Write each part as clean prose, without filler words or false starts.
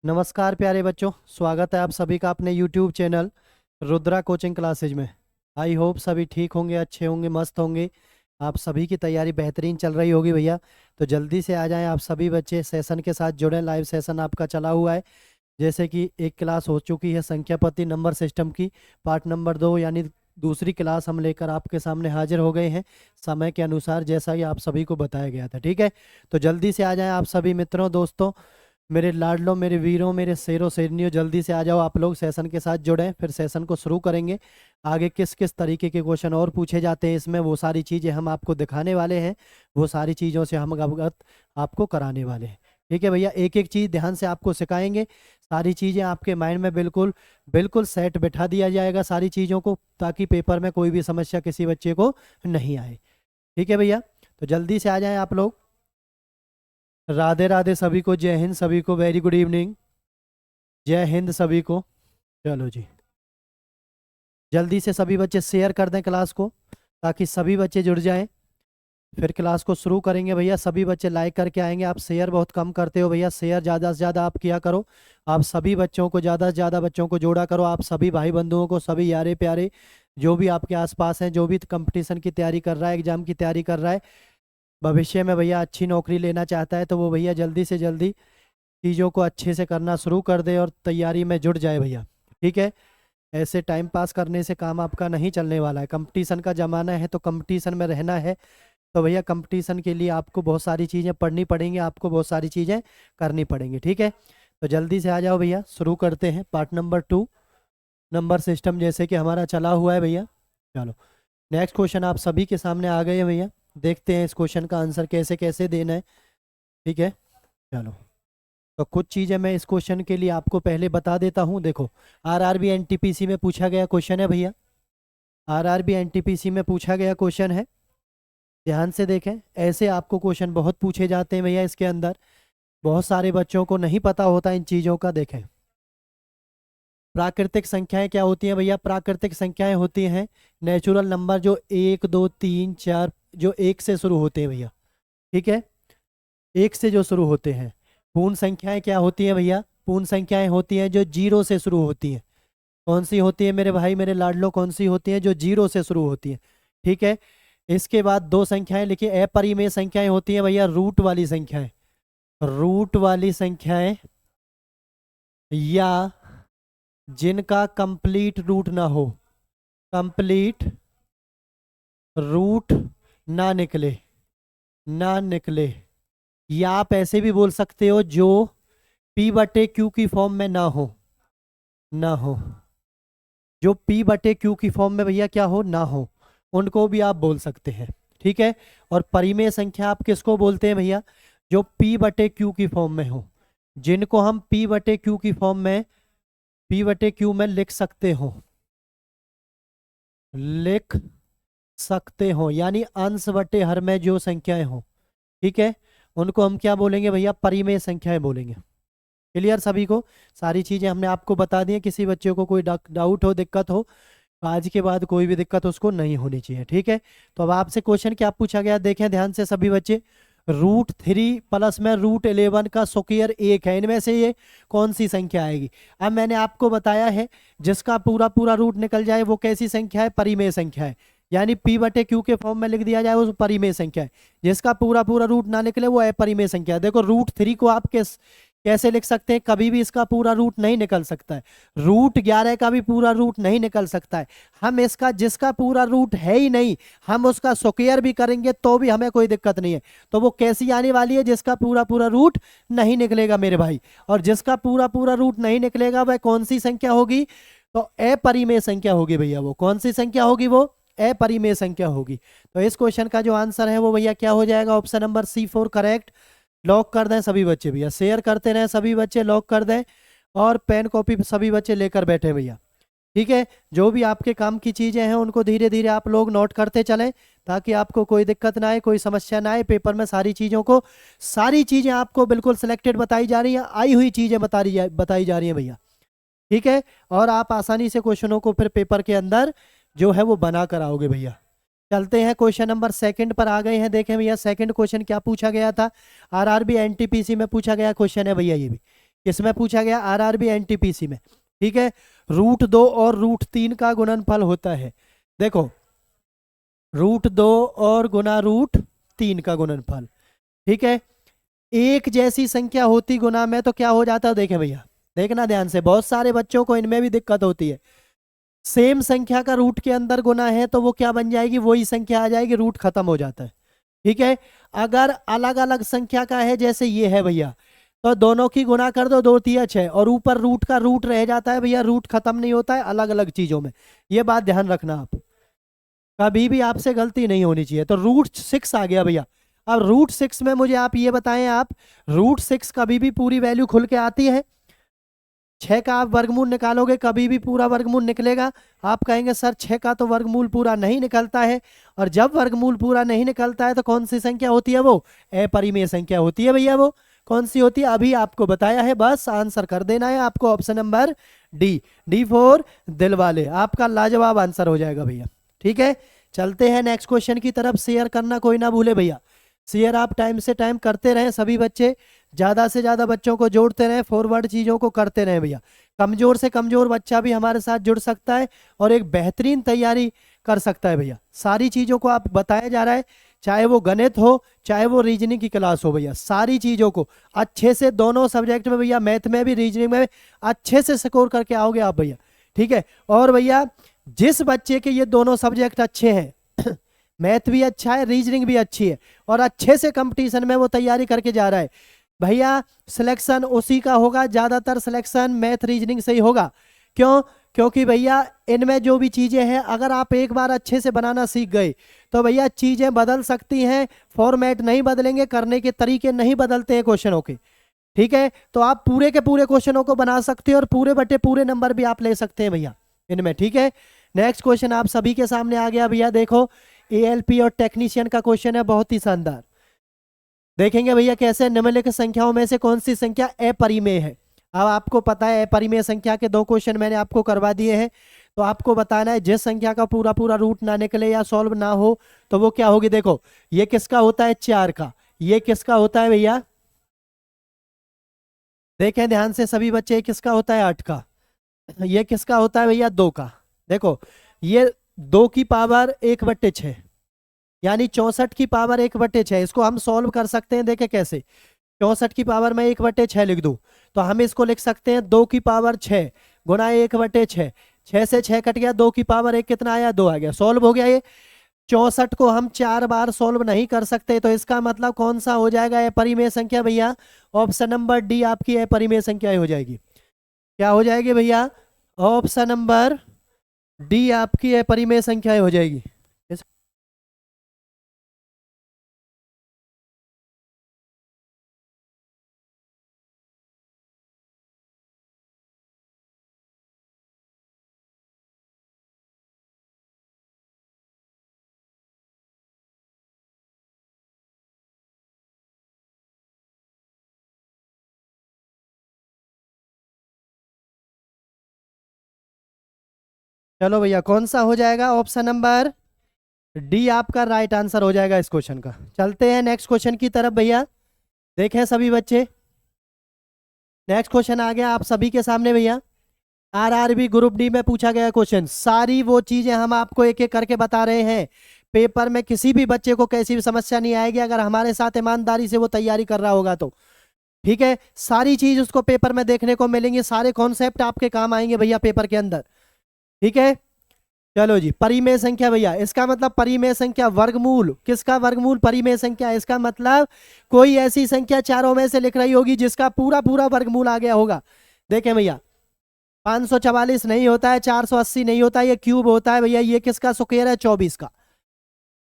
नमस्कार प्यारे बच्चों, स्वागत है आप सभी का अपने YouTube channel Rudra coaching classes में। आई होप सभी ठीक होंगे, अच्छे होंगे, मस्त होंगे। आप सभी की तैयारी बेहतरीन चल रही होगी भैया। तो जल्दी से आ जाएं आप सभी बच्चे, सेशन के साथ जुड़ें। लाइव सेशन आपका चला हुआ है। जैसे कि एक क्लास हो चुकी है संख्या पद्धति नंबर सिस्टम की, पार्ट नंबर 2 यानी दूसरी क्लास हम लेकर आपके सामने हाजिर हो गए हैं समय के अनुसार, जैसा कि आप सभी को बताया गया था। ठीक है, तो जल्दी से आ जाएं आप सभी मित्रों, दोस्तों, मेरे लाडलों, मेरे वीरों, मेरे शेरों शेरनियों, जल्दी से आ जाओ आप लोग, सेशन के साथ जुड़ें। फिर सेशन को शुरू करेंगे। आगे किस किस तरीके के क्वेश्चन और पूछे जाते हैं इसमें, वो सारी चीज़ें हम आपको दिखाने वाले हैं। वो सारी चीज़ों से हम अवगत आपको कराने वाले हैं। ठीक है भैया, एक एक चीज़ ध्यान से आपको सिखाएंगे। सारी चीज़ें आपके माइंड में बिल्कुल बिल्कुल सेट बैठा दिया जाएगा सारी चीज़ों को, ताकि पेपर में कोई भी समस्या किसी बच्चे को नहीं आए। ठीक है भैया, तो जल्दी से आ जाएं आप लोग। राधे राधे सभी को, जय हिंद सभी को, वेरी गुड इवनिंग, जय हिंद सभी को। चलो जी, जल्दी से सभी बच्चे शेयर कर दें क्लास को, ताकि सभी बच्चे जुड़ जाएं। फिर क्लास को शुरू करेंगे भैया। सभी बच्चे लाइक करके आएंगे। आप शेयर बहुत कम करते हो भैया, शेयर ज़्यादा से ज़्यादा आप किया करो। आप सभी बच्चों को, ज़्यादा से ज़्यादा बच्चों को जोड़ा करो। आप सभी भाई बंधुओं को, सभी यारे प्यारे जो भी आपके आसपास हैं, जो भी कंपटीशन की तैयारी कर रहा है, एग्जाम की तैयारी कर रहा है, भविष्य में भैया अच्छी नौकरी लेना चाहता है, तो वो भैया जल्दी से जल्दी चीज़ों को अच्छे से करना शुरू कर दे और तैयारी में जुट जाए भैया। ठीक है, ऐसे टाइम पास करने से काम आपका नहीं चलने वाला है। कंपटीशन का ज़माना है, तो कंपटीशन में रहना है। तो भैया कंपटीशन के लिए आपको बहुत सारी चीज़ें पढ़नी पड़ेंगी, आपको बहुत सारी चीज़ें करनी पड़ेंगी। ठीक है, तो जल्दी से आ जाओ भैया, शुरू करते हैं पार्ट नंबर 2 नंबर सिस्टम, जैसे कि हमारा चला हुआ है भैया। चलो, नेक्स्ट क्वेश्चन आप सभी के सामने आ गए हैं भैया। देखते हैं इस क्वेश्चन का आंसर कैसे कैसे देना है। ठीक है, चलो, तो कुछ चीज़ें मैं इस क्वेश्चन के लिए आपको पहले बता देता हूँ। देखो, आरआरबी एनटीपीसी में पूछा गया क्वेश्चन है भैया। आरआरबी एनटीपीसी में पूछा गया क्वेश्चन है, ध्यान से देखें। ऐसे आपको क्वेश्चन बहुत पूछे जाते हैं भैया इसके अंदर, बहुत सारे बच्चों को नहीं पता होता इन चीज़ों का। देखें, प्राकृतिक संख्याएं क्या होती हैं भैया? प्राकृतिक संख्याएं होती हैं नेचुरल नंबर, जो 1 2 3 4, जो 1 से शुरू होते हैं भैया। ठीक है, 1 से जो शुरू होते हैं। पूर्ण संख्याएं क्या होती हैं भैया? पूर्ण संख्याएं होती हैं जो 0 से शुरू होती हैं। कौन सी होती है मेरे भाई, मेरे लाडलो? कौन सी होती हैं? जो 0 से शुरू होती हैं। ठीक है, इसके बाद दो संख्याएं लिखिए, अपरिमेय संख्याएं होती हैं भैया, रूट वाली संख्याएं। रूट वाली संख्याएं या जिनका कंप्लीट रूट ना हो, कंप्लीट रूट ना निकले, ना निकले। या आप ऐसे भी बोल सकते हो, जो P बटे Q की फॉर्म में ना हो, ना हो, जो P बटे Q की फॉर्म में भैया क्या हो, ना हो, उनको भी आप बोल सकते हैं। ठीक है, और परिमेय संख्या आप किसको बोलते हैं भैया? जो P बटे Q की फॉर्म में हो, जिनको हम P बटे Q की फॉर्म में, P बटे Q में लिख सकते हो, लिख सकते हो, यानी अंश बटे हर में जो संख्याएं हो, ठीक है, उनको हम क्या बोलेंगे भैया? परिमेय संख्याएं बोलेंगे। क्लियर सभी को? सारी चीजें हमने आपको बता दी हैं। किसी बच्चे को कोई डाउट हो, दिक्कत हो, तो आज के बाद कोई भी दिक्कत उसको नहीं होनी चाहिए। ठीक है, तो अब आपसे क्वेश्चन क्या पूछा गया, देखें ध्यान से सभी बच्चे। √3 प्लस में √11 का स्क्वायर 1 है, इनमें से ये कौन सी संख्या आएगी? अब मैंने आपको बताया है, जिसका पूरा पूरा रूट निकल जाए वो कैसी संख्या है? परिमेय संख्या है। यानी P बटे Q के फॉर्म में लिख दिया जाए वो परिमेय संख्या है। जिसका पूरा पूरा रूट ना निकले वो अपरिमेय संख्या है। देखो, √3 को आप कैसे लिख सकते हैं? कभी भी इसका पूरा रूट नहीं निकल सकता है। √11 का भी पूरा रूट नहीं निकल सकता है। हम इसका, जिसका पूरा रूट है ही नहीं, हम उसका स्क्वायर भी करेंगे तो भी हमें कोई दिक्कत नहीं है। तो वो कैसी आने वाली है? जिसका पूरा पूरा रूट नहीं निकलेगा मेरे भाई। और जिसका पूरा पूरा रूट नहीं निकलेगा वह कौन सी संख्या होगी? तो अपरिमेय संख्या होगी भैया। वो कौन सी संख्या होगी? वो अपरिमेय संख्या होगी। तो इस क्वेश्चन का जो आंसर है वो भैया क्या हो जाएगा? Option number C4 correct. Lock कर दें सभी बच्चे भैया, शेयर करते रहें सभी बच्चे, लॉक कर दें। और पेन कॉपी सभी बच्चे लेकर बैठे भैया। ठीक है, जो भी आपके काम की चीज़ें हैं उनको धीरे धीरे आप लोग नोट करते चलें, ताकि आपको कोई दिक्कत ना आए, कोई समस्या ना आए। पेपर में सारी चीज़ों को, सारी चीज़ें आपको बिल्कुल सिलेक्टेड बताई जा रही हैं, आई हुई चीज़ें बताई जा रही हैं भैया। ठीक है, और आप आसानी से क्वेश्चनों को फिर पेपर के अंदर जो है वो बना कर आओगे भैया। चलते हैं क्वेश्चन नंबर 2 पर आ गए हैं। देखें भैया, सेकंड क्वेश्चन क्या पूछा गया था? आरआरबी एनटीपीसी में पूछा गया क्वेश्चन है भैया ये भी। किसमें पूछा गया? आरआरबी एनटीपीसी में। ठीक है, √2 और √3 का गुणनफल होता है। देखो, √2 और गुना √3 का गुणनफल। ठीक है, एक जैसी संख्या होती गुना में तो क्या हो जाता है? देखें भैया, देखना ध्यान से, बहुत सारे बच्चों को इनमें भी दिक्कत होती है। सेम संख्या का रूट के अंदर गुना है तो वो क्या बन जाएगी? वही संख्या आ जाएगी, रूट खत्म हो जाता है। ठीक है, अगर अलग अलग संख्या का है, जैसे ये है भैया, तो दोनों की गुना कर दो, 2 तिया 6, और ऊपर रूट का रूट रह जाता है भैया, रूट खत्म नहीं होता है अलग अलग चीजों में। ये बात ध्यान रखना, आप कभी भी आपसे गलती नहीं होनी चाहिए। तो √6 आ गया भैया। अब √6 में मुझे आप ये बताएं, आप √6 कभी भी पूरी वैल्यू खुल के आती है? 6 का आप वर्गमूल निकालोगे, कभी भी पूरा वर्गमूल निकलेगा? आप कहेंगे सर 6 का तो वर्गमूल पूरा नहीं निकलता है। और जब वर्गमूल पूरा नहीं निकलता है तो कौन सी संख्या होती है? वो अपरिमेय संख्या होती है भैया। वो कौन सी होती है? अभी आपको बताया है, बस आंसर कर देना है आपको। ऑप्शन नंबर डी फॉर दिल वाले, आपका लाजवाब आंसर हो जाएगा भैया। ठीक है, चलते हैं नेक्स्ट क्वेश्चन की तरफ। शेयर करना कोई ना भूले भैया, शेयर आप टाइम से टाइम करते रहें, सभी बच्चे ज़्यादा से ज़्यादा बच्चों को जोड़ते रहें, फॉरवर्ड चीज़ों को करते रहें भैया। कमज़ोर से कमज़ोर बच्चा भी हमारे साथ जुड़ सकता है और एक बेहतरीन तैयारी कर सकता है भैया। सारी चीज़ों को आप बताया जा रहा है, चाहे वो गणित हो चाहे वो रीजनिंग की क्लास हो भैया, सारी चीज़ों को अच्छे से, दोनों सब्जेक्ट में भैया, मैथ में भी रीजनिंग में भी अच्छे से स्कोर करके आओगे आप भैया। ठीक है, और भैया जिस बच्चे के ये दोनों सब्जेक्ट अच्छे हैं मैथ भी अच्छा है, रीजनिंग भी अच्छी है, और अच्छे से कंपटीशन में वो तैयारी करके जा रहा है भैया, सिलेक्शन उसी का होगा, ज़्यादातर सिलेक्शन मैथ रीजनिंग से ही होगा। क्यों? क्योंकि भैया इनमें जो भी चीज़ें हैं, अगर आप एक बार अच्छे से बनाना सीख गए तो भैया चीज़ें बदल सकती हैं, फॉर्मेट नहीं बदलेंगे, करने के तरीके नहीं बदलते हैं क्वेश्चनों के। ठीक है, तो आप पूरे के पूरे क्वेश्चनों को बना सकते हैं और पूरे बटे पूरे नंबर भी आप ले सकते हैं भैया इनमें। ठीक है, नेक्स्ट क्वेश्चन आप सभी के सामने आ गया भैया। देखो, एएलपी और टेक्नीशियन का क्वेश्चन है, बहुत ही शानदार। देखेंगे भैया कैसे, निम्नलिखित संख्याओं में से कौन सी संख्या अपरिमेय है? अब आपको पता है अपरिमेय संख्या के 2 क्वेश्चन मैंने आपको करवा दिए हैं, तो आपको बताना है जिस संख्या का पूरा पूरा रूट ना निकले या सॉल्व ना हो तो वो क्या होगी। देखो, ये किसका होता है? 4 का। ये किसका होता है भैया? देखें ध्यान से सभी बच्चे, किसका होता है? 8 का। ये किसका होता है भैया? 2 का। देखो, ये 2 की पावर 1/6, यानी 64 की पावर 1/6। इसको हम सॉल्व कर सकते हैं, देखें कैसे। 64 की पावर में 1/6 लिख दूं तो हम इसको लिख सकते हैं 2 की पावर 6 गुना 1/6। 6 से 6 कट गया, 2 की पावर 1 कितना आया? 2 आ गया, सॉल्व हो गया। ये 64 को हम 4 बार सॉल्व नहीं कर सकते, तो इसका मतलब कौन सा हो जाएगा अपरिमेय संख्या भैया? ऑप्शन नंबर डी आपकी अपरिमेय संख्या हो जाएगी। क्या हो जाएगी भैया? ऑप्शन नंबर डी आपकी अपरिमेय संख्या हो जाएगी। चलो भैया, कौन सा हो जाएगा? ऑप्शन नंबर डी आपका राइट आंसर हो जाएगा इस क्वेश्चन का। चलते हैं नेक्स्ट क्वेश्चन की तरफ भैया। देखें सभी बच्चे, नेक्स्ट क्वेश्चन आ गया आप सभी के सामने भैया। आरआरबी ग्रुप डी में पूछा गया क्वेश्चन, सारी वो चीजें हम आपको एक एक करके बता रहे हैं। पेपर में किसी भी बच्चे को कैसी भी समस्या नहीं आएगी अगर हमारे साथ ईमानदारी से वो तैयारी कर रहा होगा तो। ठीक है, सारी चीज उसको पेपर में देखने को मिलेंगी, सारे कॉन्सेप्ट आपके काम आएंगे भैया पेपर के अंदर। ठीक है, चलो जी, परिमेय संख्या भैया, इसका मतलब परिमेय संख्या वर्गमूल, किसका वर्गमूल? परिमेय संख्या। इसका मतलब कोई ऐसी संख्या चारों में से लिख रही होगी जिसका पूरा पूरा वर्गमूल आ गया होगा। देखें भैया, 544 नहीं होता है, 480 नहीं होता है, ये क्यूब होता है भैया। ये किसका स्क्वायर है? 24 का।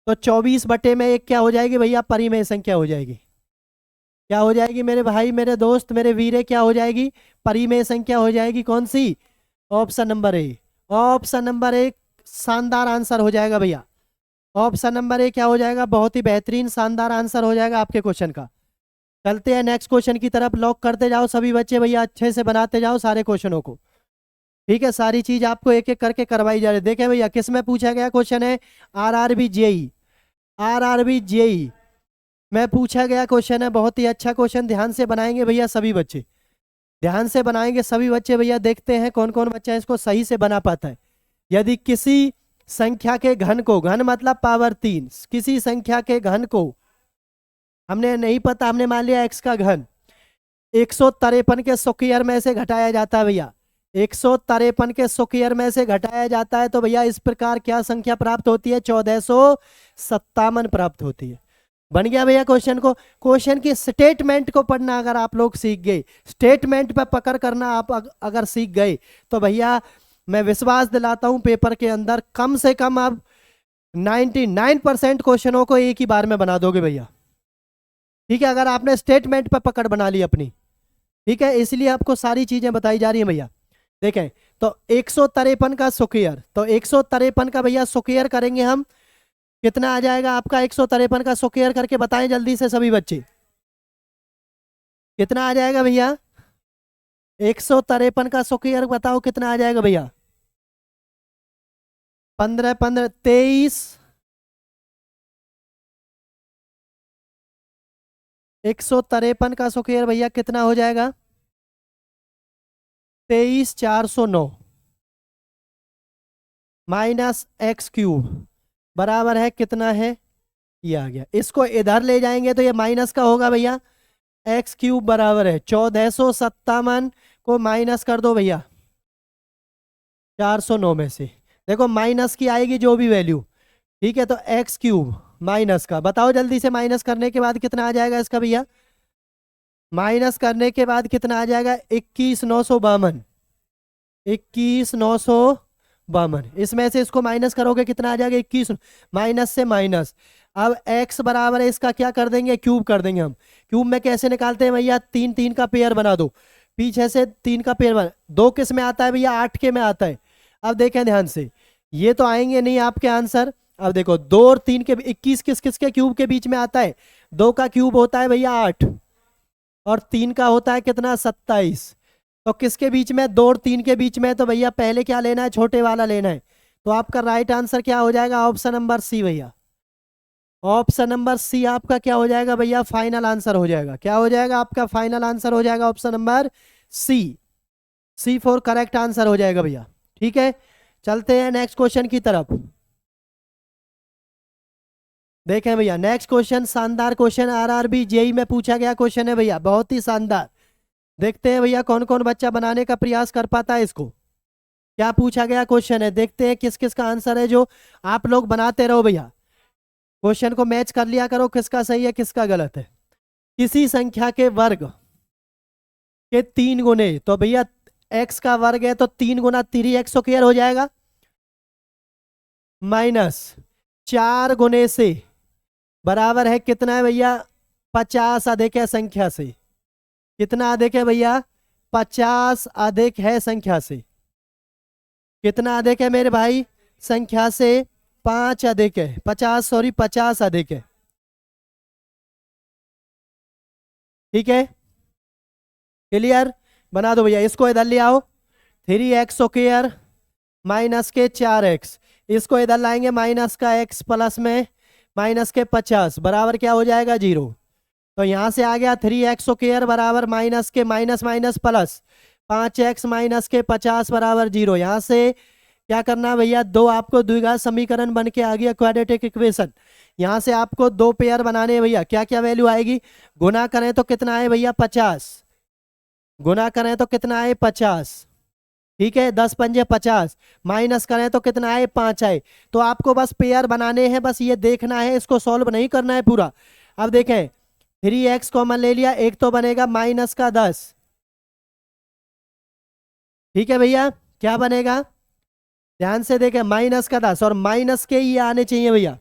तो 24 बटे में 1 क्या हो जाएगी भैया? परिमेय संख्या हो जाएगी। क्या हो जाएगी मेरे भाई, मेरे दोस्त, मेरे वीरे? क्या हो जाएगी? परिमेय संख्या हो जाएगी। कौन सी? Option number A. Option number A शानदार आंसर हो जाएगा भैया। ऑप्शन नंबर ए क्या हो जाएगा? बहुत ही बेहतरीन शानदार आंसर हो जाएगा आपके क्वेश्चन का। चलते हैं नेक्स्ट क्वेश्चन की तरफ, लॉक करते जाओ सभी बच्चे भैया, अच्छे से बनाते जाओ सारे क्वेश्चनों को। ठीक है, सारी चीज आपको एक एक करके करवाई जा रही है। देखें भैया, किस में पूछा गया क्वेश्चन है? RRB JE. आरआरबी जेई में पूछा गया क्वेश्चन है, बहुत ही अच्छा क्वेश्चन, ध्यान से बनाएंगे भैया सभी बच्चे। ध्यान से बनाएंगे सभी बच्चे भैया, देखते हैं कौन कौन बच्चा इसको सही से बना पाता है। यदि किसी संख्या के घन को, घन मतलब पावर 3, किसी संख्या के घन को हमने नहीं पता, हमने मान लिया x का घन 153 के स्क्वायर में से घटाया जाता है भैया, 153 के स्क्वायर में से घटाया जाता है, तो भैया इस प्रकार क्या संख्या प्राप्त होती है? 1457 प्राप्त होती है। बन गया भैया क्वेश्चन को। क्वेश्चन की स्टेटमेंट को पढ़ना अगर आप लोग सीख गए, स्टेटमेंट पर पकड़ करना आप अगर सीख गए, तो भैया मैं विश्वास दिलाता हूं पेपर के अंदर कम से कम आप 99% क्वेश्चनों को एक ही बार में बना दोगे भैया। ठीक है, अगर आपने स्टेटमेंट पर पकड़ बना ली अपनी। ठीक है, इसलिए आपको सारी चीजें बताई जा रही है भैया। देखें तो 153 का स्क्वायर, तो 153 का भैया स्क्वायर करेंगे हम, कितना आ जाएगा आपका? 153 का स्क्वायर करके बताएं जल्दी से सभी बच्चे, कितना आ जाएगा भैया? 153 का स्क्वायर बताओ कितना आ जाएगा भैया? 15 15 23, 153 का स्क्वायर भैया कितना हो जाएगा? 23409 माइनस एक्स क्यूब बराबर है कितना है? ये आ गया। इसको इधर ले जाएंगे तो ये माइनस का होगा भैया, एक्स क्यूब बराबर है 1457 को माइनस कर दो भैया 409 में से, देखो माइनस की आएगी जो भी वैल्यू। ठीक है, तो एक्स क्यूब माइनस का बताओ जल्दी से, माइनस करने के बाद कितना आ जाएगा इसका भैया? माइनस करने के बाद कितना आ जाएगा? 21,952, 21,952। इसमें से इसको माइनस करोगे कितना आ जाएगा? 21, माइनस से माइनस। अब x बराबर है इसका क्या कर देंगे? क्यूब कर देंगे हम। क्यूब में कैसे निकालते हैं भैया? 3 3 का पेयर बना दो, पीछे से 3 का पेयर बना। 2 किस में आता है भैया? 8 के में आता है। अब देखें ध्यान से, ये तो आएंगे नहीं आपके आंसर। अब देखो 2 और 3 के 21 किस किस के क्यूब के बीच में आता है? 2 का क्यूब होता है भैया 8 और 3 का होता है कितना? 27। तो किसके बीच में? 2 और 3 के बीच में। तो भैया पहले क्या लेना है? छोटे वाला लेना है। तो आपका राइट आंसर क्या हो जाएगा? ऑप्शन नंबर सी भैया। ऑप्शन नंबर सी आपका क्या हो जाएगा भैया? फाइनल आंसर हो जाएगा। क्या हो जाएगा आपका? फाइनल आंसर हो जाएगा option number C. C for correct answer हो जाएगा भैया। ठीक है, चलते हैं नेक्स्ट क्वेश्चन की तरफ। देखें भैया नेक्स्ट क्वेश्चन, शानदार क्वेश्चन, आरआरबी जेई में पूछा गया क्वेश्चन है भैया, बहुत ही शानदार। देखते हैं भैया कौन कौन बच्चा बनाने का प्रयास कर पाता है इसको। क्या पूछा गया क्वेश्चन है, देखते हैं किस किस का आंसर है जो आप लोग बनाते रहो भैया। क्वेश्चन को मैच कर लिया करो, किसका सही है किसका गलत है। किसी संख्या के वर्ग के 3 गुने, तो भैया x का वर्ग है तो 3 गुना 3x स्क्वायर हो जाएगा, माइनस 4 गुने से बराबर है कितना है भैया? 50 अधिक है संख्या से। कितना अधिक है भैया? 50 अधिक है संख्या से। कितना अधिक है मेरे भाई? संख्या से 5 अधिक है, 50 सॉरी 50 अधिक है। ठीक है, क्लियर? बना दो भैया, इसको इधर ले आओ, 3x स्क्वायर माइनस के 4x, इसको इधर लाएंगे माइनस का x प्लस में माइनस के 50 बराबर क्या हो जाएगा? 0। तो यहाँ से आ गया 3x स्क्वायर बराबर माइनस के minus minus plus 5x minus के 50 बराबर 0। यहाँ से क्या करना भैया? 2 आपको द्विघात समीकरण बन के आ गया, क्वाड्रेटिक इक्वेशन। यहाँ से आपको 2 पेयर बनाने हैं भैया। क्या क्या वैल्यू आएगी? गुना करें तो कितना आए भैया? 50। गुना करें तो कितना आए? 50। ठीक है, 10 पंजे 50। माइनस करें तो कितना आए? 5 आए। तो आपको बस पेयर बनाने हैं, बस ये देखना है, इसको सॉल्व नहीं करना है पूरा। अब देखें 3x कॉमन ले लिया, एक तो बनेगा माइनस का 10। ठीक है भैया, क्या बनेगा? ध्यान से देखें, माइनस का 10 और माइनस के ये आने चाहिए भैया।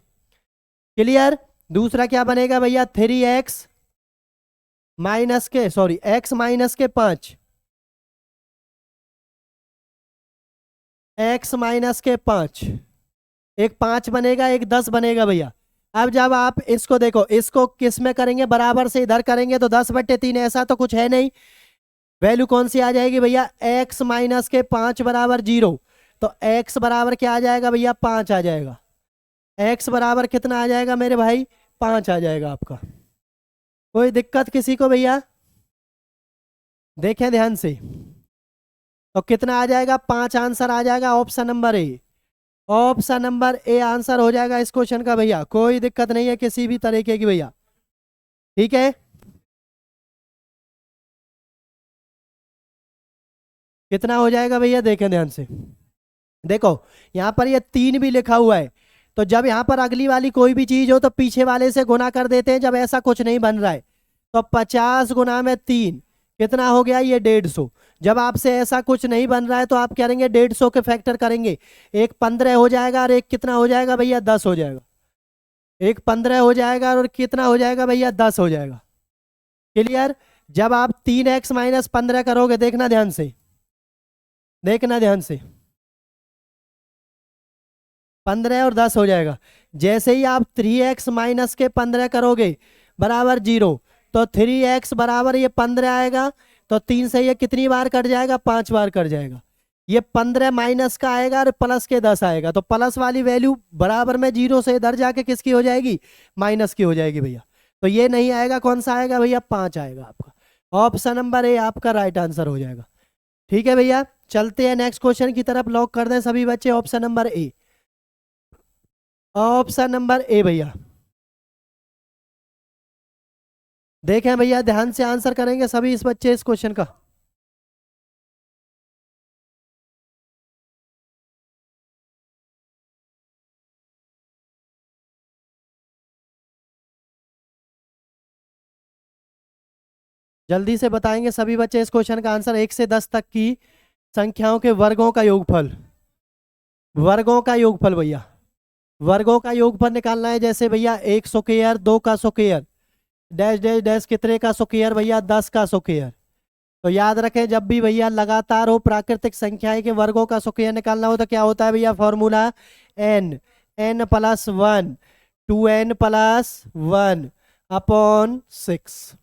क्लियर? दूसरा क्या बनेगा भैया? 3x माइनस के सॉरी x माइनस के 5, x माइनस के 5, एक 5 बनेगा, एक 10 बनेगा भैया। अब जब आप इसको देखो, इसको किस में करेंगे? बराबर से इधर करेंगे तो 10/3, ऐसा तो कुछ है नहीं। वैल्यू कौन सी आ जाएगी भैया? x माइनस के 5 बराबर 0। तो x बराबर क्या आ जाएगा भैया? 5 आ जाएगा। x बराबर कितना आ जाएगा मेरे भाई? 5 आ जाएगा आपका। कोई दिक्कत किसी को भैया? देखें ध्यान से, तो कितना आ जाएगा, 5 आंसर आ जाएगा option number A. Option number A answer हो जाएगा इस क्वेश्चन का भैया, कोई दिक्कत नहीं है किसी भी तरीके की भैया, ठीक है। कितना हो जाएगा भैया, देखें ध्यान से, देखो यहाँ पर ये 3 भी लिखा हुआ है, तो जब यहाँ पर अगली वाली कोई भी चीज हो तो पीछे वाले से गुना कर देते हैं, जब ऐसा कुछ नहीं बन रहा है। तो 50 गुना में 3 कितना हो गया, ये 150। जब आपसे ऐसा कुछ नहीं बन रहा है तो आप करेंगे 150 के फैक्टर करेंगे, एक 15 हो जाएगा और एक कितना हो जाएगा भैया, 10 हो जाएगा। एक 15 हो जाएगा और कितना हो जाएगा भैया, 10 हो जाएगा। क्लियर। जब आप 3x - 15 करोगे, देखना ध्यान से, देखना ध्यान से, 15 और 10 हो जाएगा। जैसे ही आप 3x माइनस के 15 करोगे बराबर 0, तो 3x बराबर ये 15 आएगा, तो 3 से ये कितनी बार कट जाएगा, 5 बार कट जाएगा। ये 15 माइनस का आएगा और प्लस के 10 आएगा, तो प्लस वाली वैल्यू बराबर में 0 से इधर जाके किसकी हो जाएगी, माइनस की हो जाएगी भैया। तो ये नहीं आएगा, कौन सा आएगा भैया, 5 आएगा आपका। ऑप्शन नंबर ए आपका राइट आंसर हो जाएगा, ठीक है भैया। चलते हैं नेक्स्ट क्वेश्चन की तरफ, लॉक कर दें सभी बच्चे option number A. Option number ए भैया, देखें भैया ध्यान से आंसर करेंगे सभी इस बच्चे इस क्वेश्चन का। जल्दी से बताएंगे सभी बच्चे इस क्वेश्चन का आंसर। 1 से 10 तक की संख्याओं के वर्गों का योगफल, वर्गों का योगफल भैया, वर्गों का योगफल निकालना है। जैसे भैया 1 स्क्वायर, 2 का स्क्वायर, डैश डैश डैश कितने का स्क्वायर भैया, 10 का स्क्वायर। तो याद रखें जब भी भैया लगातार हो प्राकृतिक संख्याएं के वर्गों का स्क्वायर निकालना हो तो क्या होता है भैया, फॉर्मूला n+1 2n+1 अपॉन 6।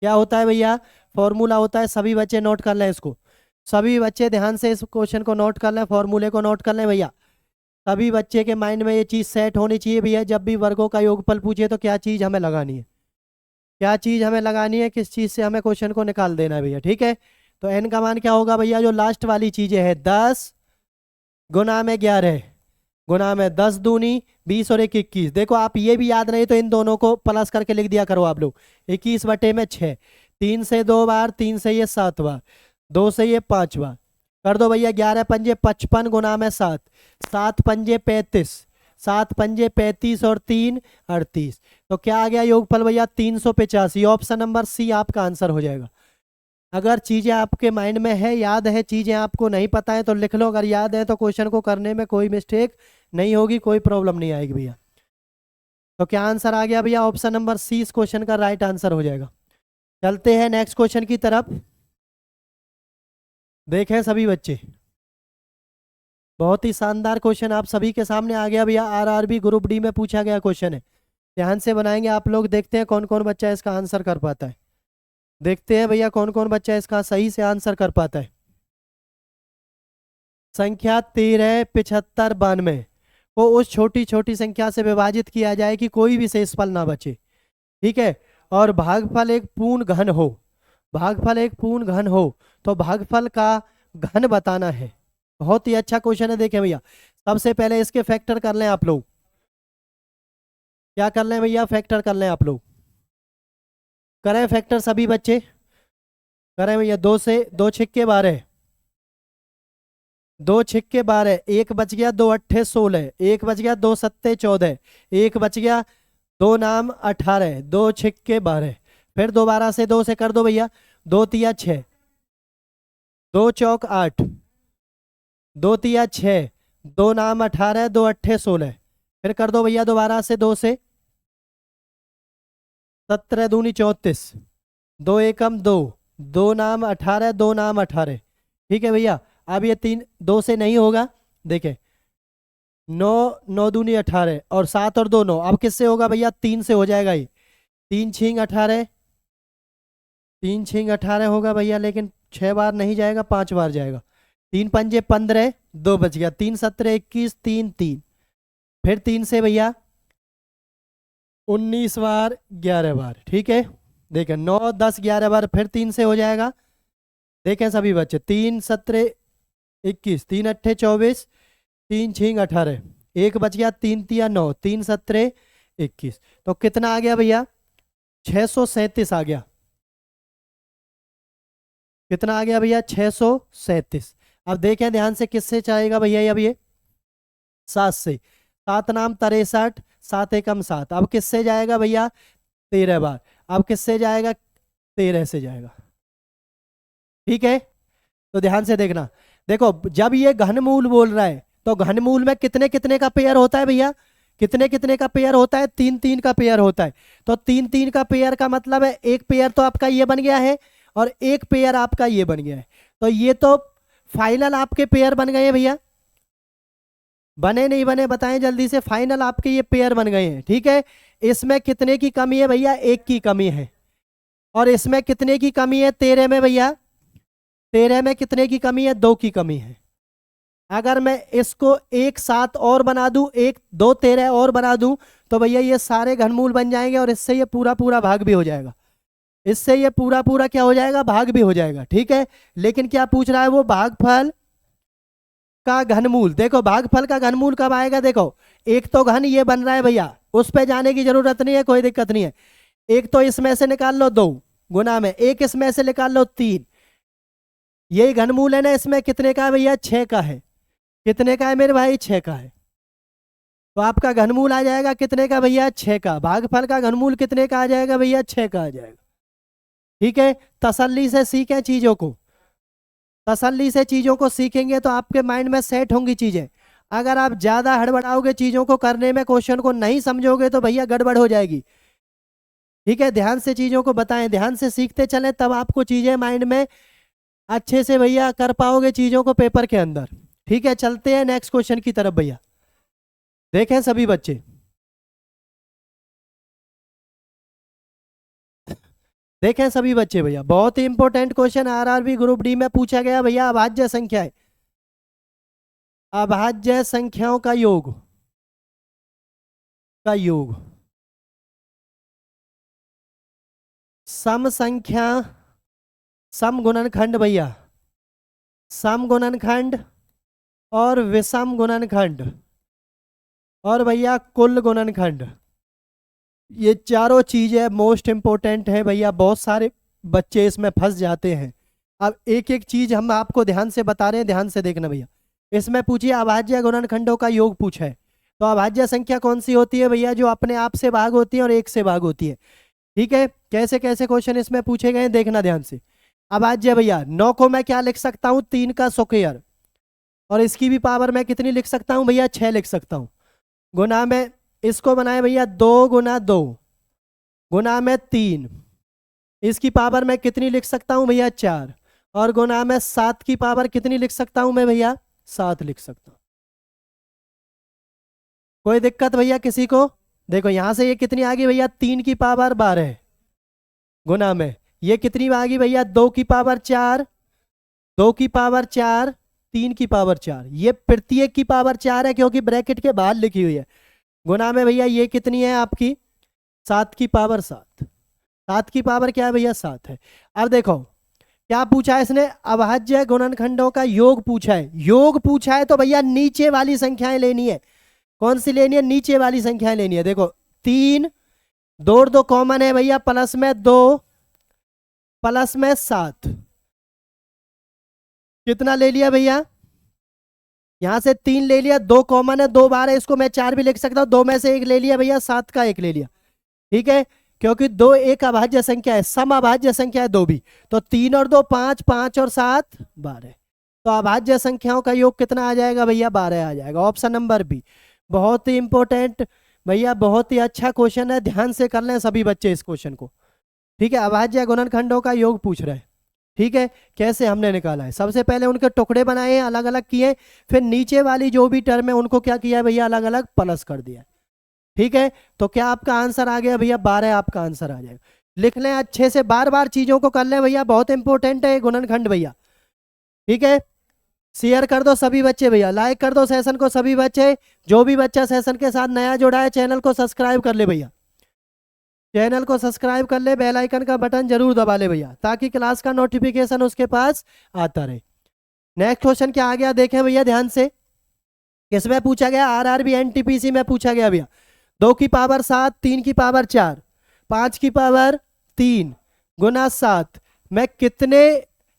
क्या होता है भैया, फॉर्मूला होता है, सभी बच्चे नोट कर लें इसको, सभी बच्चे ध्यान से इस क्वेश्चन को नोट कर लें, फॉर्मूले को नोट कर लें भैया। सभी बच्चे के माइंड में ये चीज़ सेट होनी चाहिए भैया, जब भी वर्गों का योगफल पूछे तो क्या चीज़ हमें लगानी है, क्या चीज़ हमें लगानी है, किस चीज़ से हमें क्वेश्चन को निकाल देना है भैया, ठीक है। तो एन का मान क्या होगा भैया, जो लास्ट वाली चीज़ें है, 10 गुना में 11 गुना में 10 दूनी 20 और 1 21। देखो आप ये भी याद नहीं तो इन दोनों को प्लस करके लिख दिया करो आप लोग, 21/6। 3 से 2 बार, 3 से ये 7 बार, 2 से ये 5 बार, कर दो भैया 11 पंजे 55 गुना में 7, 7 पंजे 35, 7 पंजे 35 और 3 38। तो क्या आ गया योगफल भैया, 385। ऑप्शन नंबर सी आपका आंसर हो जाएगा। अगर चीज़ें आपके माइंड में है, याद है, चीज़ें आपको नहीं पता है तो लिख लो, अगर याद है तो क्वेश्चन को करने में कोई मिस्टेक नहीं होगी, कोई प्रॉब्लम नहीं आएगी भैया। तो क्या आंसर आ गया भैया, ऑप्शन नंबर सी इस क्वेश्चन का राइट आंसर हो जाएगा। चलते हैं नेक्स्ट क्वेश्चन की तरफ, देखें सभी बच्चे, बहुत ही शानदार क्वेश्चन आप सभी के सामने आ गया भैया, आरआरबी ग्रुप डी में पूछा गया क्वेश्चन है। ध्यान से बनाएंगे आप लोग, देखते हैं कौन कौन बच्चा इसका आंसर कर पाता है, देखते हैं भैया कौन कौन बच्चा इसका सही से आंसर कर पाता है। संख्या 13 75 92 को उस छोटी छोटी संख्या से विभाजित किया जाए कि कोई भी शेषफल ना बचे, ठीक है, और भागफल एक पूर्ण घन हो, भागफल एक पूर्ण घन हो, तो भागफल का घन बताना है। बहुत ही अच्छा क्वेश्चन है, देखें भैया सबसे पहले इसके फैक्टर कर लें आप लोग, क्या कर लें भैया, फैक्टर कर लें आप लोग, करें फैक्टर सभी बच्चे, करें भैया। 2 से 2 छिक्के 12, 2 छिक्के 12, 1 बच गया, 2 अट्ठे 16, 1 बच गया, 2 सत्ते 14, 1 बच गया, 2 नाम 18, 2 छिक्के 12। फिर दोबारा से 2 से कर दो भैया, 2 तिया 6, 2 चौक 8, 2 तिया 6, 2 नाम 18, 2 अट्ठे 16। फिर कर दो भैया दोबारा से 2 से, 17 दूनी 34, 2 एकम 2, 2 नाम 18, 2 नाम 18, ठीक है भैया। अब ये 3 2 से नहीं होगा, देखें 9 9 दूनी 18 और 7 और 2 9, अब किससे होगा भैया, 3 से हो जाएगा ये, 3 छिंग 18, 3 छिंग 18 होगा भैया, लेकिन 6 बार नहीं जाएगा, 5 बार जाएगा। 3 पंजे 15, 2 बच गया, 3 17 21, 3 3, फिर 3 से भैया 19 बार 11 बार, ठीक है। देखें 9 10 11 बार फिर 3 से हो जाएगा। देखें सभी बच्चे, 3 17 21, 3 अट्ठे 24, 3 6 18, एक बच गया, 3 तिया 9, 3 17 21, तो कितना आ गया भैया 637 आ गया। कितना आ गया भैया 637। अब देखें ध्यान से, किससे चाहेगा भैया अब ये 7 से, 7 नाम 63, 7 एकम 7, अब किससे जाएगा भैया 13 बार, अब किससे जाएगा 13 से जाएगा। ठीक है, तो ध्यान से देखना। देखो जब ये घनमूल बोल रहा है तो घनमूल में कितने कितने का पेयर होता है भैया, कितने कितने का पेयर होता है, 3 3 का पेयर होता है। तो 3 3 का पेयर का मतलब है एक पेयर तो आपका ये बन गया है और एक पेयर आपका ये बन गया है। तो ये तो फाइनल आपके पेयर बन गए हैं भैया, बने नहीं बने बताएं जल्दी से, फाइनल आपके ये पेयर बन गए हैं। ठीक है, इसमें कितने की कमी है भैया, 1 की कमी है। और इसमें कितने की कमी है 13 में भैया, 13 में कितने की कमी है, 2 की कमी है। अगर मैं इसको एक साथ और बना दूं, 1 2 13 और बना दूं, तो भैया ये सारे घनमूल बन जाएंगे और इससे ये पूरा पूरा भाग भी हो जाएगा, इससे ये पूरा पूरा क्या हो जाएगा, भाग भी हो जाएगा। ठीक है, लेकिन क्या पूछ रहा है वो, भागफल का घनमूल। देखो भागफल का घनमूल कब आएगा, देखो एक तो घन ये बन रहा है भैया, उस पे जाने की जरूरत नहीं है, कोई दिक्कत नहीं है। एक तो इसमें से निकाल लो 2 गुना में, एक इसमें से निकाल लो 3, यही घनमूल है ना। इसमें कितने का है भैया, 6 का है। कितने का है मेरे भाई, 6 का है। तो आपका घनमूल आ जाएगा कितने का भैया, 6 का। भागफल का घनमूल कितने का आ जाएगा भैया, 6 का आ जाएगा। ठीक है, तसल्ली से सीखें चीजों को, तसल्ली से चीजों को सीखेंगे तो आपके माइंड में सेट होंगी चीजें। अगर आप ज्यादा हड़बड़ाओगे चीजों को करने में, क्वेश्चन को नहीं समझोगे तो भैया गड़बड़ हो जाएगी। ठीक है, ध्यान से चीजों को बताएं, ध्यान से सीखते चलें, तब आपको चीजें माइंड में अच्छे से भैया कर पाओगे चीजों को पेपर के अंदर। ठीक है, चलते हैं नेक्स्ट क्वेश्चन की तरफ भैया। देखें सभी बच्चे, देखें सभी बच्चे भैया, बहुत ही important question RRB group D में पूछा गया भैया। अभाज्य संख्या है, अभाज्य संख्याओं का योग, का योग, सम संख्या, सम गुणनखंड भैया, सम गुणनखंड और विषम गुणनखंड और भैया कुल गुणनखंड, ये चारों चीजें मोस्ट इंपोर्टेंट है भैया। बहुत सारे बच्चे इसमें फंस जाते हैं। अब एक एक चीज हम आपको ध्यान से बता रहे हैं, ध्यान से देखना भैया। इसमें पूछिए अभाज्य गुणनखंडों का योग पूछा है, तो अभाज्य संख्या कौन सी होती है भैया, जो अपने आप से भाग होती है और एक से भाग होती है। ठीक है, कैसे कैसे क्वेश्चन इसमें पूछे गए देखना ध्यान से। अभाज्य भैया 9 को मैं क्या लिख सकता हूँ, 3 का स्क्वायर, और इसकी भी पावर मैं कितनी लिख सकता हूँ भैया, 6 लिख सकता हूँ। गुना में इसको बनाए भैया 2 गुना 2 गुना में 3, इसकी पावर मैं कितनी लिख सकता हूँ भैया, 4, और गुना में 7 की पावर कितनी लिख सकता हूँ मैं भैया, 7 लिख सकता हूँ। कोई दिक्कत भैया किसी को। देखो यहां से ये कितनी आ गई भैया, 3 की पावर 12 गुना में ये कितनी आ गई भैया, 2 की पावर 4, 2 की पावर 4, 3 की पावर 4, ये प्रत्येक की पावर 4 है क्योंकि ब्रैकेट के बाहर लिखी हुई है। गुना में भैया ये कितनी है आपकी, 7 की पावर 7, 7 की पावर क्या है भैया, 7 है। अब देखो क्या पूछा है इसने, अभाज्य गुणनखंडों का योग पूछा है। योग पूछा है तो भैया नीचे वाली संख्याएं लेनी है। कौन सी लेनी है, नीचे वाली संख्याएं लेनी है। देखो 3, 2 और 2 कॉमन है भैया, प्लस में 2 प्लस में 7, कितना ले लिया भैया, यहां से 3 ले लिया, 2 कॉमन है, 2 बार है, इसको मैं 4 भी लिख सकता हूं, 2 में से 1 ले लिया भैया, 7 का 1 ले लिया। ठीक है, क्योंकि 2 एक अभाज्य संख्या है, सम अभाज्य संख्या है 2 भी, तो 3 और 2 5, 5 और 7 12, तो अभाज्य संख्याओं का योग कितना आ जाएगा भैया, 12 आ जाएगा। ऑप्शन नंबर बी, बहुत ही इंपॉर्टेंट भैया, बहुत ही अच्छा क्वेश्चन है, ध्यान से कर लें सभी बच्चे इस क्वेश्चन को। ठीक है, अभाज्य गुणनखंडों का योग पूछ रहे हैं। ठीक है, कैसे हमने निकाला है, सबसे पहले उनके टुकड़े बनाए हैं, अलग अलग किए, फिर नीचे वाली जो भी टर्म है उनको क्या किया भैया, अलग अलग प्लस कर दिया। ठीक है, तो क्या आपका आंसर आ गया भैया, 12 आपका आंसर आ जाएगा। लिख लें अच्छे से, बार बार चीजों को कर लें भैया, बहुत इंपॉर्टेंट है गुणनखंड भैया। ठीक है, शेयर कर दो सभी बच्चे भैया, लाइक कर दो सेशन को सभी बच्चे, जो भी बच्चा सेशन के साथ नया जुड़ा है चैनल को सब्सक्राइब कर ले भैया। चैनल को सब्सक्राइब कर ले, बेल आइकन का बटन जरूर दबा ले भैया, ताकि क्लास का नोटिफिकेशन उसके पास आता रहे। नेक्स्ट क्वेश्चन क्या आ गया देखें भैया ध्यान से। किसमें पूछा गया? आरआरबी एनटीपीसी में पूछा गया भैया। 2 की पावर 7, 3 की पावर 4, 5 की पावर 3 गुना 7 में कितने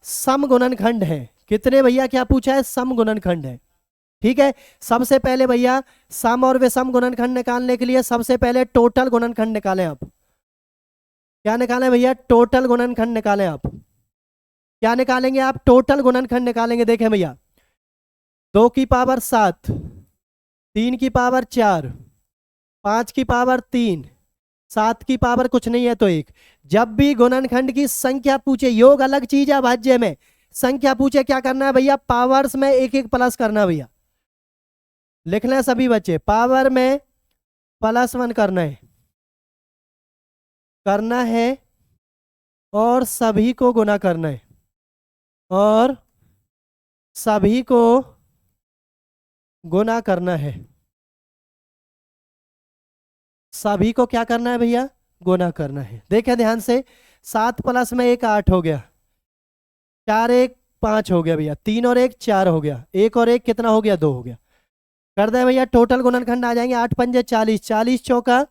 सम गुणनखंड हैं? कितने भैया क्या पूछा है? सम गुणनखंड है। ठीक है, सबसे पहले भैया सम और विषम गुणनखंड निकालने के लिए सबसे पहले टोटल गुणनखंड निकालें आप। क्या निकालें भैया? टोटल गुणनखंड निकालें आप। क्या निकालेंगे आप? टोटल गुणनखंड निकालेंगे। देखें भैया, 2 की पावर 7, 3 की पावर 4, 5 की पावर 3, 7 की पावर कुछ नहीं है तो 1। जब भी गुणनखंड की संख्या पूछे, योग अलग चीज है, भाज्य में संख्या पूछे क्या करना है भैया? पावर्स में एक एक प्लस करना भैया। लिख लें सभी बच्चे, पावर में +1 करना है और सभी को गुना करना है, और सभी को गुना करना है। सभी को क्या करना है भैया? गुना करना है। देखें ध्यान से, 7 प्लस में 1 8 हो गया, 4 1 5 हो गया भैया, 3 और 1 4 हो गया, 1 और 1 कितना हो गया? 2 हो गया। कर दे भैया, टोटल गुणनखंड आ जाएंगे 8 पंजे 40, 40 चौका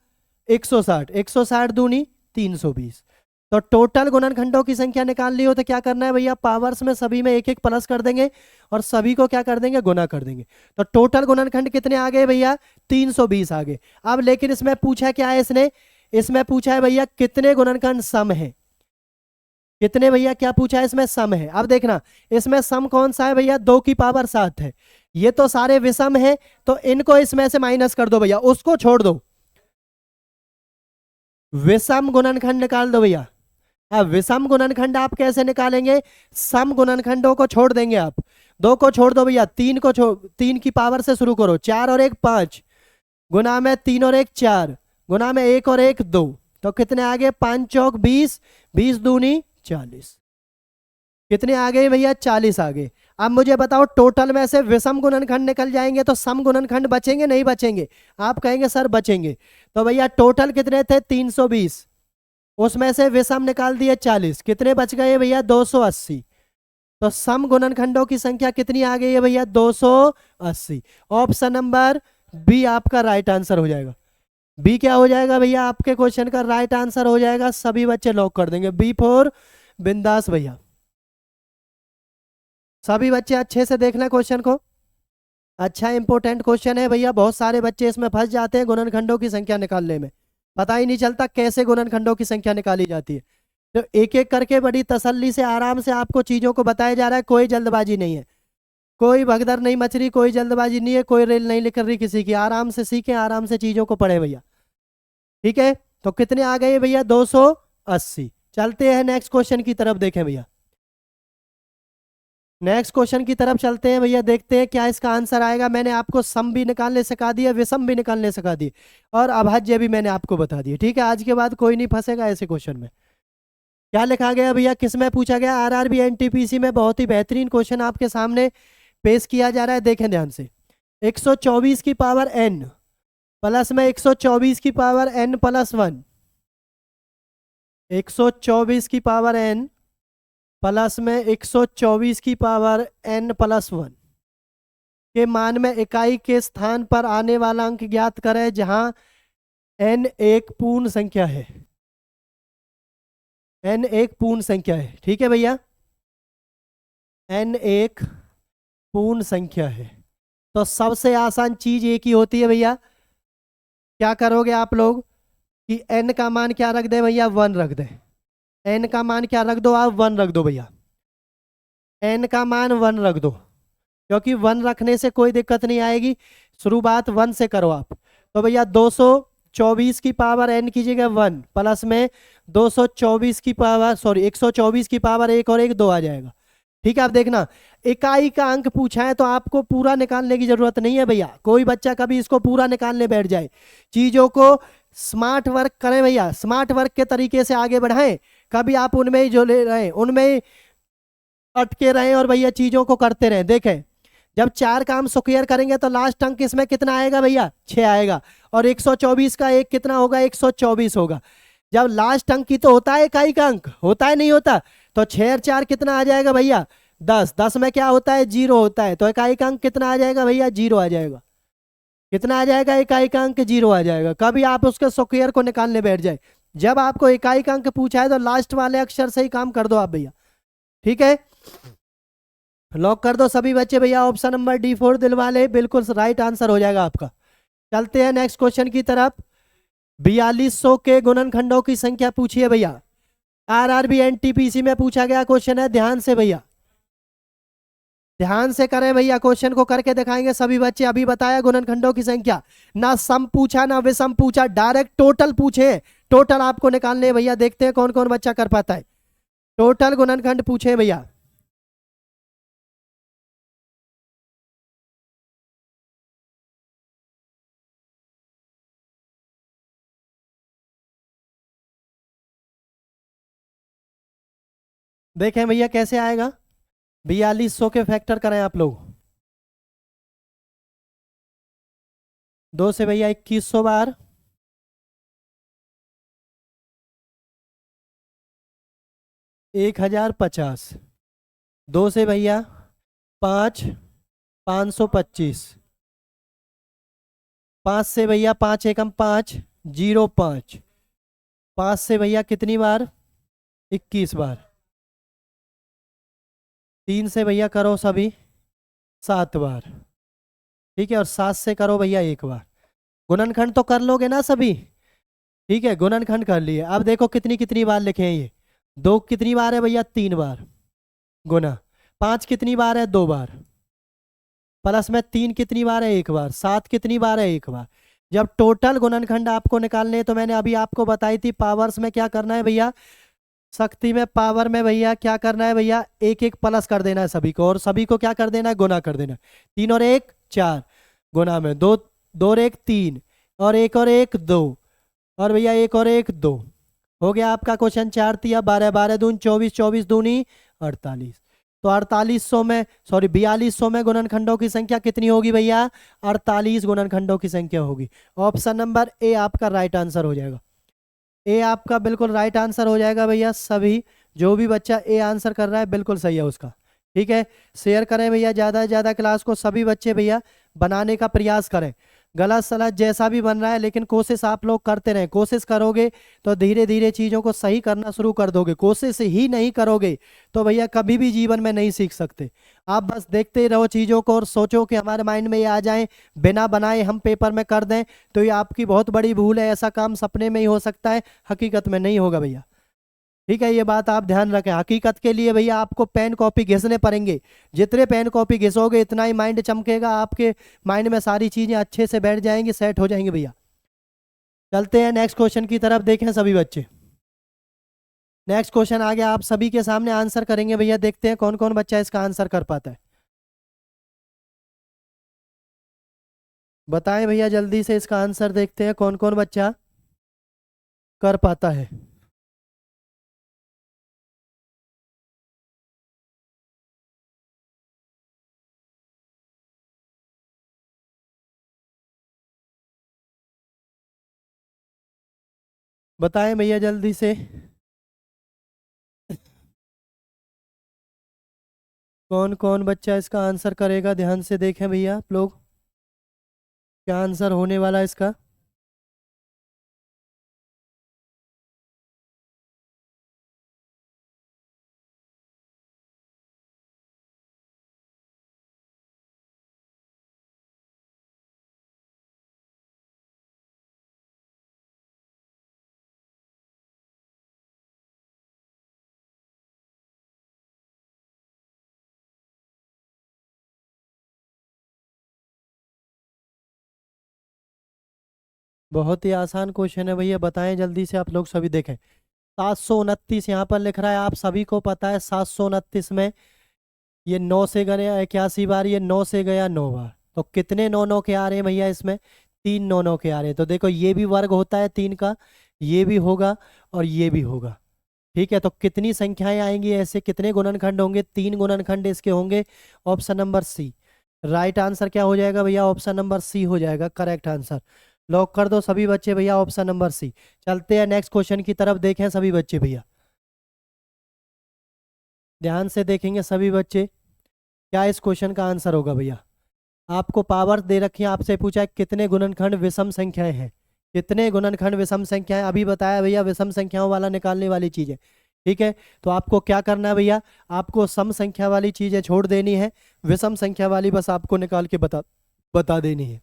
160, 160 दूनी 320। तो टोटल गुणनखंडों की संख्या निकाल ली हो तो क्या करना है भैया? पावर्स में सभी में एक एक प्लस कर देंगे और सभी को क्या कर देंगे? गुना कर देंगे। तो टोटल गुणनखंड कितने आ गए भैया? 320 आ गए। अब लेकिन इसमें पूछा क्या है इसने? इसमें पूछा है भैया कितने गुणनखंड सम है। कितने भैया क्या पूछा है? इसमें सम है। अब देखना, इसमें सम कौन सा है भैया? 2 की पावर 7 है। ये तो सारे विषम है, तो इनको इसमें से माइनस कर दो भैया, उसको छोड़ दो। विषम गुणनखंड निकाल दो भैया। अब विषम गुणनखंड आप कैसे निकालेंगे? सम गुणनखंडों को छोड़ देंगे आप। 2 को छोड़ दो भैया, 3 को छोड़, 3 की पावर से शुरू करो, 4 और 1 5 गुना में 3 और 1 4 गुना में 1 और 1 2, तो कितने आ गए? 5 चौक 20, 20 दूनी 40। कितने आ गए भैया? 40 आ गए। अब मुझे बताओ, टोटल में से विषम गुणनखंड निकल जाएंगे तो सम गुणनखंड बचेंगे नहीं बचेंगे? आप कहेंगे सर बचेंगे। तो भैया टोटल कितने थे? 320, उसमें से विषम निकाल दिए 40, कितने बच गए भैया? 280। तो सम गुणनखंडों की संख्या कितनी आ गई है भैया? 280। ऑप्शन नंबर बी आपका राइट आंसर हो जाएगा। बी क्या हो जाएगा भैया? आपके क्वेश्चन का राइट आंसर हो जाएगा। सभी बच्चे लॉक कर देंगे बी फॉर बिंदास भैया। सभी बच्चे अच्छे से देखना क्वेश्चन को, अच्छा इंपॉर्टेंट क्वेश्चन है भैया। बहुत सारे बच्चे इसमें फंस जाते हैं गुणनखंडों की संख्या निकालने में, पता ही नहीं चलता कैसे गुणनखंडों की संख्या निकाली जाती है। तो एक एक करके बड़ी तसल्ली से आराम से आपको चीज़ों को बताया जा रहा है, कोई जल्दबाजी नहीं है, कोई भगदड़ नहीं मच रही, कोई जल्दबाजी नहीं है, कोई रेल नहीं निकल रही किसी की। आराम से सीखें, आराम से चीज़ों को पढ़े भैया, ठीक है। तो कितने आ गए भैया? 280। चलते हैं नेक्स्ट क्वेश्चन की तरफ, देखें भैया नेक्स्ट क्वेश्चन की तरफ चलते हैं भैया, देखते हैं क्या इसका आंसर आएगा। मैंने आपको सम भी निकालने सिखा दिया, विषम भी निकालने सिखा दिए, और अभाज्य भी मैंने आपको बता दिए, ठीक है। आज के बाद कोई नहीं फंसेगा ऐसे क्वेश्चन में। क्या लिखा गया भैया? किसमें पूछा गया? आरआरबी एनटीपीसी में बहुत ही बेहतरीन क्वेश्चन आपके सामने पेश किया जा रहा है, देखें ध्यान से। 124 की पावर n प्लस में 124 की पावर n प्लस 1, 124 की पावर n प्लस में 124 की पावर n प्लस 1 के मान में इकाई के स्थान पर आने वाला अंक ज्ञात करें जहां n एक पूर्ण संख्या है। n एक पूर्ण संख्या है, ठीक है भैया, n एक पूर्ण संख्या है। तो सबसे आसान चीज एक ही होती है भैया। क्या करोगे आप लोग कि n का मान क्या रख दे भैया? 1 रख दे। n का मान क्या रख दो आप? 1 रख दो भैया, n का मान 1 रख दो, क्योंकि 1 रखने से कोई दिक्कत नहीं आएगी। शुरुआत 1 से करो आप। तो भैया 224 की पावर n की जगह 1 प्लस में 224 की पावर 124 की पावर 1 और 1 2 आ जाएगा, ठीक है। आप देखना, इकाई का अंक पूछा है तो आपको पूरा निकालने की जरूरत नहीं है भैया। कोई बच्चा कभी इसको पूरा निकालने बैठ जाए, चीजों को स्मार्ट वर्क करें भैया, स्मार्ट वर्क के तरीके से आगे बढ़ाएं। कभी आप उनमें ही जो ले रहे उनमें ही अटके रहें और भैया चीजों को करते रहें। देखें, जब 4 काम स्क्वायर करेंगे तो लास्ट अंक इसमें कितना आएगा भैया? 6 आएगा, और 124 का 1 कितना होगा? 124 होगा। जब लास्ट अंक की तो होता है इकाई का अंक, होता है नहीं होता? तो 6 और 4 कितना आ जाएगा भैया? 10। 10 में क्या होता है? 0 होता है। तो इकाई का अंक कितना आ जाएगा भैया? 0 आ जाएगा। कितना आ जाएगा? इकाई का अंक 0 आ जाएगा। कभी आप उसके स्क्वायर को निकालने बैठ जाए, जब आपको इकाई का अंक पूछा है तो लास्ट वाले अक्षर से ही काम कर दो आप भैया। ठीक है, लॉक कर दो सभी बच्चे भैया। ऑप्शन नंबर D4 दिल वाले बिल्कुल राइट आंसर हो जाएगा आपका। चलते हैं नेक्स्ट क्वेश्चन की तरफ। 4200 के गुणनखंडों की संख्या पूछिए भैया। आरआरबी एनटीपीसी में पूछा गया क्वेश्चन है, ध्यान से भैया, ध्यान से करें भैया। क्वेश्चन को करके दिखाएंगे सभी बच्चे। अभी बताया गुणनखंडों की संख्या, ना सम पूछा ना विषम पूछा, डायरेक्ट टोटल पूछे। टोटल आपको निकालने हैं भैया, देखते हैं कौन कौन बच्चा कर पाता है। टोटल गुणनखंड पूछे भैया। देखें भैया कैसे आएगा। 4200 के फैक्टर करें आप लोग। 2 से भैया 2100 बार, 1050। 2 से भैया 5, 525। 5 से भैया 5 एकम 5, 05। 5 से भैया कितनी बार? 21 बार। 3 से भैया करो सभी 7 बार। ठीक है, और 7 से करो भैया 1 बार। गुणनखंड तो कर लोगे ना सभी? ठीक है, गुणनखंड कर लिए। अब देखो कितनी कितनी बार लिखे हैं ये। 2 कितनी बार है भैया? 3 बार गुना। 5 कितनी बार है? 2 बार। प्लस में 3 कितनी बार है? 1 बार। 7 कितनी बार है? 1 बार। जब टोटल गुणनखंड आपको निकालने हैं तो मैंने अभी आपको बताई थी पावर्स में क्या करना है भैया, शक्ति में पावर में भैया क्या करना है भैया, एक एक प्लस कर देना है सभी को, और सभी को क्या कर देना है? गुना कर देना है। 3 और 1 4, गुना में 2, 2 और 1 3, और 1 और 1 2, और भैया 1 और 1 2। हो गया आपका क्वेश्चन। 4 तिया 12, 12 दून 24, 24 दूनी 48। तो 4800 में, सॉरी 4200 में गुणनखंडों की संख्या कितनी होगी भैया? 48 गुणनखंडों की संख्या होगी। ऑप्शन नंबर ए आपका राइट आंसर हो जाएगा। ए आपका बिल्कुल राइट आंसर हो जाएगा भैया। सभी जो भी बच्चा ए आंसर कर रहा है बिल्कुल सही है उसका। ठीक है, शेयर करें भैया ज़्यादा से ज़्यादा क्लास को। सभी बच्चे भैया बनाने का प्रयास करें। गलत सलत जैसा भी बन रहा है, लेकिन कोशिश आप लोग करते रहें। कोशिश करोगे तो धीरे धीरे चीज़ों को सही करना शुरू कर दोगे। कोशिश ही नहीं करोगे तो भैया कभी भी जीवन में नहीं सीख सकते। आप बस देखते ही रहो चीज़ों को और सोचो कि हमारे माइंड में ये आ जाए, बिना बनाए हम पेपर में कर दें, तो ये आपकी बहुत बड़ी भूल है। ऐसा काम सपने में ही हो सकता है, हकीकत में नहीं होगा भैया। ठीक है, ये बात आप ध्यान रखें। हकीकत के लिए भैया आपको पेन कॉपी घिसने पड़ेंगे। जितने पेन कॉपी घिसोगे इतना ही माइंड चमकेगा, आपके माइंड में सारी चीज़ें अच्छे से बैठ जाएंगी, सेट हो जाएंगी भैया। चलते हैं नेक्स्ट क्वेश्चन की तरफ। देखें सभी बच्चे, नेक्स्ट क्वेश्चन आ गया, आप सभी के सामने आंसर करेंगे भैया। देखते हैं कौन कौन बच्चा इसका आंसर कर पाता है। बताएं भैया जल्दी से इसका आंसर, देखते हैं कौन कौन बच्चा कर पाता है। बताएं भैया जल्दी से। कौन कौन बच्चा इसका आंसर करेगा? ध्यान से देखें भैया आप लोग, क्या आंसर होने वाला है इसका। बहुत ही आसान क्वेश्चन है भैया, बताएं जल्दी से आप लोग सभी। देखें 729 यहाँ पर लिख रहा है, आप सभी को पता है 729 में ये 9 से गया 81 बार, ये 9 से गया 9 बार। तो कितने 9 9 के आ रहे हैं भैया इसमें? 3 9 9 के आ रहे हैं। तो देखो ये भी वर्ग होता है 3 का, ये भी होगा और ये भी होगा। ठीक है, तो कितनी संख्याएं आएंगी ऐसे, कितने गुणनखंड होंगे? 3 गुणनखंड इसके होंगे। Option number C right answer क्या हो जाएगा भैया? ऑप्शन नंबर सी हो जाएगा करेक्ट आंसर। लॉक कर दो सभी बच्चे भैया ऑप्शन नंबर सी। चलते हैं नेक्स्ट क्वेश्चन की तरफ, देखें सभी बच्चे भैया, ध्यान से देखेंगे सभी बच्चे, क्या इस क्वेश्चन का आंसर होगा भैया। आपको पावर दे रखी है, आपसे पूछा है कितने गुणनखंड विषम संख्याएं हैं, कितने गुणनखंड विषम संख्याएं, अभी बताया भैया विषम संख्याओं वाला निकालने वाली चीज है। ठीक है, तो आपको क्या करना है भैया, आपको सम संख्या वाली चीजें छोड़ देनी है, विषम संख्या वाली बस आपको निकाल के बता बता देनी है।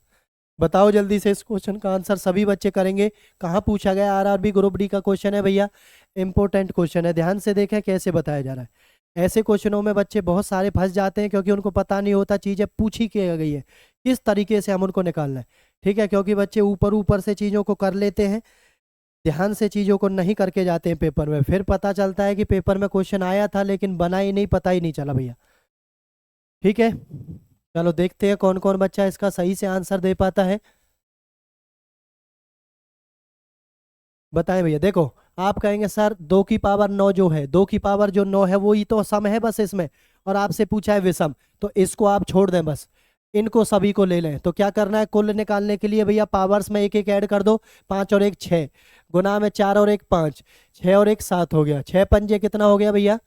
बताओ जल्दी से इस क्वेश्चन का आंसर सभी बच्चे करेंगे। कहाँ पूछा गया, आरआरबी ग्रुप डी का क्वेश्चन है भैया, इंपॉर्टेंट क्वेश्चन है, ध्यान से देखें कैसे बताया जा रहा है। ऐसे क्वेश्चनों में बच्चे बहुत सारे फंस जाते हैं क्योंकि उनको पता नहीं होता चीजें पूछी की गई है किस तरीके से हम उनको निकालना है। ठीक है, क्योंकि बच्चे ऊपर ऊपर से चीजों को कर लेते हैं, ध्यान से चीजों को नहीं करके जाते हैं पेपर में, फिर पता चलता है कि पेपर में क्वेश्चन आया था लेकिन बना ही नहीं, पता ही नहीं चला भैया। ठीक है, चलो देखते हैं कौन कौन बच्चा इसका सही से आंसर दे पाता है। बताएं भैया, देखो आप कहेंगे सर 2 की पावर 9 जो है, 2 की पावर 9 है वो ही तो सम है बस इसमें, और आपसे पूछा है विषम, तो इसको आप छोड़ दें बस, इनको सभी को ले लें। तो क्या करना है, कुल निकालने के लिए भैया पावर्स में एक एक ऐड कर दो, 5 और 1 6, गुना में 4 और 1 5, 6 और 1 7 हो गया, 6 पंजे कितना हो गया भैया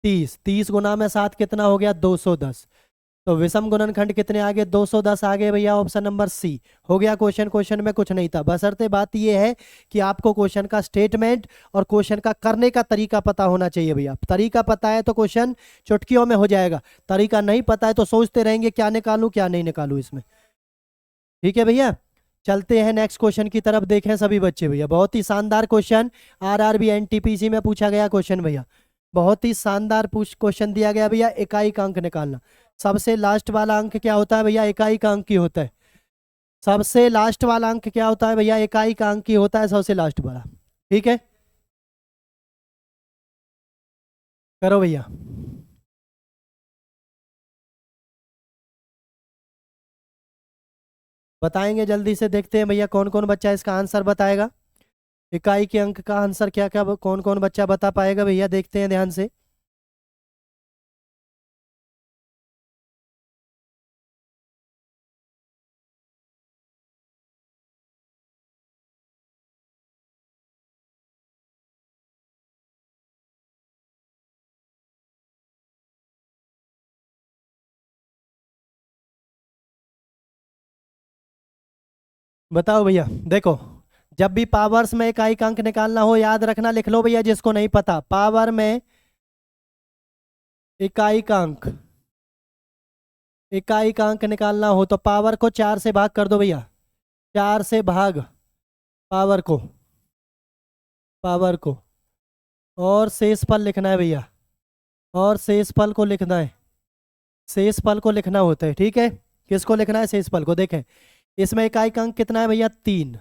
30, 30 गुना में 7 कितना हो गया 210। तो विषम गुणनखंड कितने आगे 210 आगे भैया, ऑप्शन नंबर सी हो गया क्वेश्चन। क्वेश्चन में कुछ नहीं था, बशर्ते बात यह है कि आपको क्वेश्चन का स्टेटमेंट और क्वेश्चन का करने का तरीका पता होना चाहिए भैया। तरीका पता है तो क्वेश्चन चुटकियों में हो जाएगा, तरीका नहीं पता है तो सोचते रहेंगे क्या निकालूं क्या नहीं निकालूं इसमें। ठीक है भैया, चलते हैं नेक्स्ट क्वेश्चन की तरफ, देखें सभी बच्चे भैया, बहुत ही शानदार क्वेश्चन, आरआरबी एनटीपीसी में पूछा गया क्वेश्चन भैया, बहुत ही शानदार क्वेश्चन दिया गया भैया। इकाई का अंक निकालना, सबसे लास्ट वाला अंक क्या होता है भैया, इकाई का अंक ही होता है। सबसे लास्ट वाला अंक क्या होता है भैया, इकाई का अंक ही होता है सबसे लास्ट वाला। ठीक है, करो भैया, बताएंगे जल्दी से, देखते हैं भैया कौन कौन बच्चा इसका आंसर बताएगा। इकाई के अंक का आंसर क्या क्या कौन कौन बच्चा बता पाएगा भैया, देखते हैं ध्यान से। बताओ भैया, देखो जब भी पावर्स में इकाई का अंक निकालना हो याद रखना, लिख लो भैया जिसको नहीं पता, पावर में इकाई का अंक, इकाई का अंक निकालना हो तो पावर को 4 से भाग कर दो भैया, 4 से भाग पावर को, पावर को, और शेषफल लिखना है भैया, और शेषफल को लिखना है, शेषफल को लिखना होता है। ठीक है, किसको लिखना है, शेषफल को। देखें इसमें इकाई का अंक कितना है भैया 3,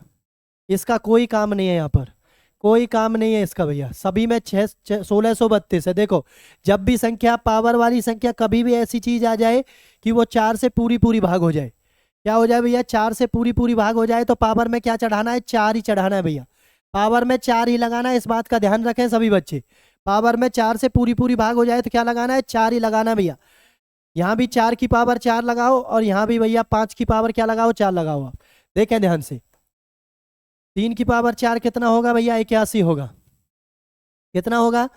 इसका कोई काम नहीं है यहाँ पर, कोई काम नहीं है इसका भैया, सभी में 1632 है। देखो जब भी संख्या पावर वाली संख्या, कभी भी ऐसी चीज आ जाए कि वो 4 से पूरी पूरी भाग हो जाए, क्या हो जाए भैया 4 से पूरी पूरी भाग हो जाए, तो पावर में क्या चढ़ाना है, 4 ही चढ़ाना है भैया, पावर में 4 ही लगाना है, इस बात का ध्यान रखें सभी बच्चे। पावर में 4 से पूरी पूरी भाग हो जाए तो क्या लगाना है, 4 ही लगाना है भैया। यहाँ भी 4 की पावर 4 लगाओ, और यहाँ भी भैया 5 की पावर क्या लगाओ 4 लगाओ। आप देखें ध्यान से, 3 की पावर 4 कितना होगा भैया 81 होगा, कितना होगा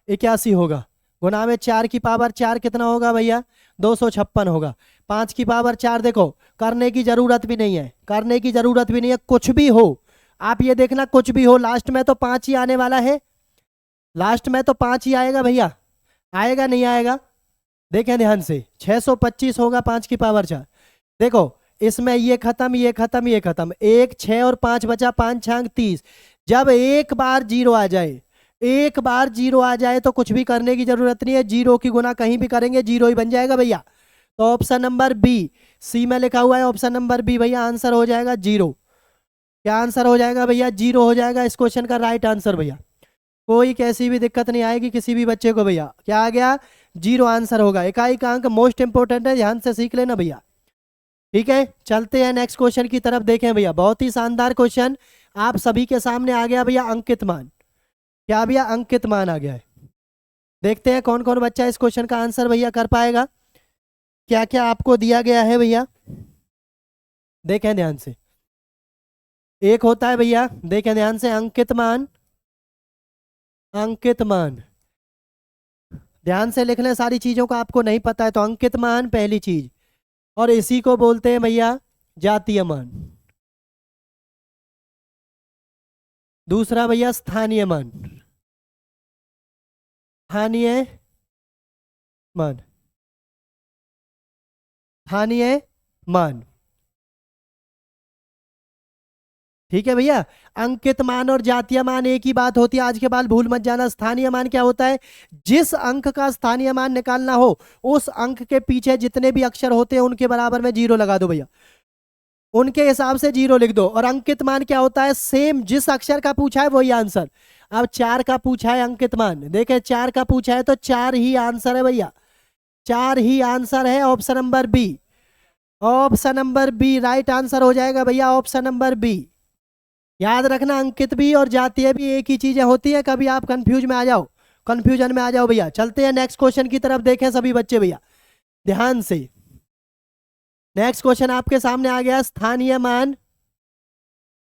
81 होगा, गुना में 4 की पावर 4 कितना होगा भैया 256 होगा। 5 की पावर 4 देखो करने की जरूरत भी नहीं है, करने की जरूरत भी नहीं है, कुछ भी हो आप ये देखना, कुछ भी हो लास्ट में तो 5 ही आने वाला है, लास्ट में तो 5 ही आएगा भैया, आएगा नहीं आएगा, देखें ध्यान से 625 होगा 5 की पावर 4। देखो इसमें ये खत्म ये खत्म ये खत्म, 1 6 और 5 बचा, 5 छांग 30। जब एक बार जीरो आ जाए, एक बार जीरो आ जाए तो कुछ भी करने की जरूरत नहीं है, जीरो की गुना कहीं भी करेंगे जीरो ही बन जाएगा भैया। तो ऑप्शन नंबर बी, सी में लिखा हुआ है ऑप्शन नंबर बी भैया, आंसर हो जाएगा जीरो। क्या आंसर हो जाएगा भैया, जीरो हो जाएगा इस क्वेश्चन का राइट आंसर भैया। कोई कैसी भी दिक्कत नहीं आएगी किसी भी बच्चे को भैया, क्या आ गया जीरो आंसर होगा। इकाई का अंक मोस्ट इंपोर्टेंट है, ध्यान से सीख लेना भैया। ठीक है, चलते हैं नेक्स्ट क्वेश्चन की तरफ, देखें भैया बहुत ही शानदार क्वेश्चन आप सभी के सामने आ गया भैया, अंकित मान, क्या भैया अंकित मान आ गया है। देखते हैं कौन कौन बच्चा इस क्वेश्चन का आंसर भैया कर पाएगा, क्या क्या आपको दिया गया है भैया, देखें ध्यान से। एक होता है भैया, देखें ध्यान से, अंकित मान। अंकित मान, ध्यान से लिख लें, सारी चीजों का आपको नहीं पता है तो अंकित मान पहली चीज, और इसी को बोलते हैं भैया जातीय मान। दूसरा भैया स्थानीय मान। स्थानीय मान, स्थानीय मान, ठीक है भैया। अंकित मान और जातीय मान एक ही बात होती है, आज के बाद भूल मत जाना। स्थानीय मान क्या होता है, जिस अंक का स्थानीय मान निकालना हो उस अंक के पीछे जितने भी अक्षर होते हैं उनके बराबर में जीरो लगा दो भैया, उनके हिसाब से जीरो लिख दो। और अंकित मान क्या होता है, सेम जिस अक्षर का पूछा है वही आंसर। अब 4 का पूछा है अंकित मान, देखे 4 का पूछा है तो 4 ही आंसर है भैया, 4 ही आंसर है। Option number B, option number B right answer हो जाएगा भैया, ऑप्शन नंबर बी। याद रखना, अंकित भी और जातीय भी एक ही चीजें होती है, कभी आप कंफ्यूज में आ जाओ, कंफ्यूजन में आ जाओ भैया। चलते हैं नेक्स्ट क्वेश्चन की तरफ, देखें सभी बच्चे भैया ध्यान से। नेक्स्ट क्वेश्चन आपके सामने आ गया, स्थानीय मान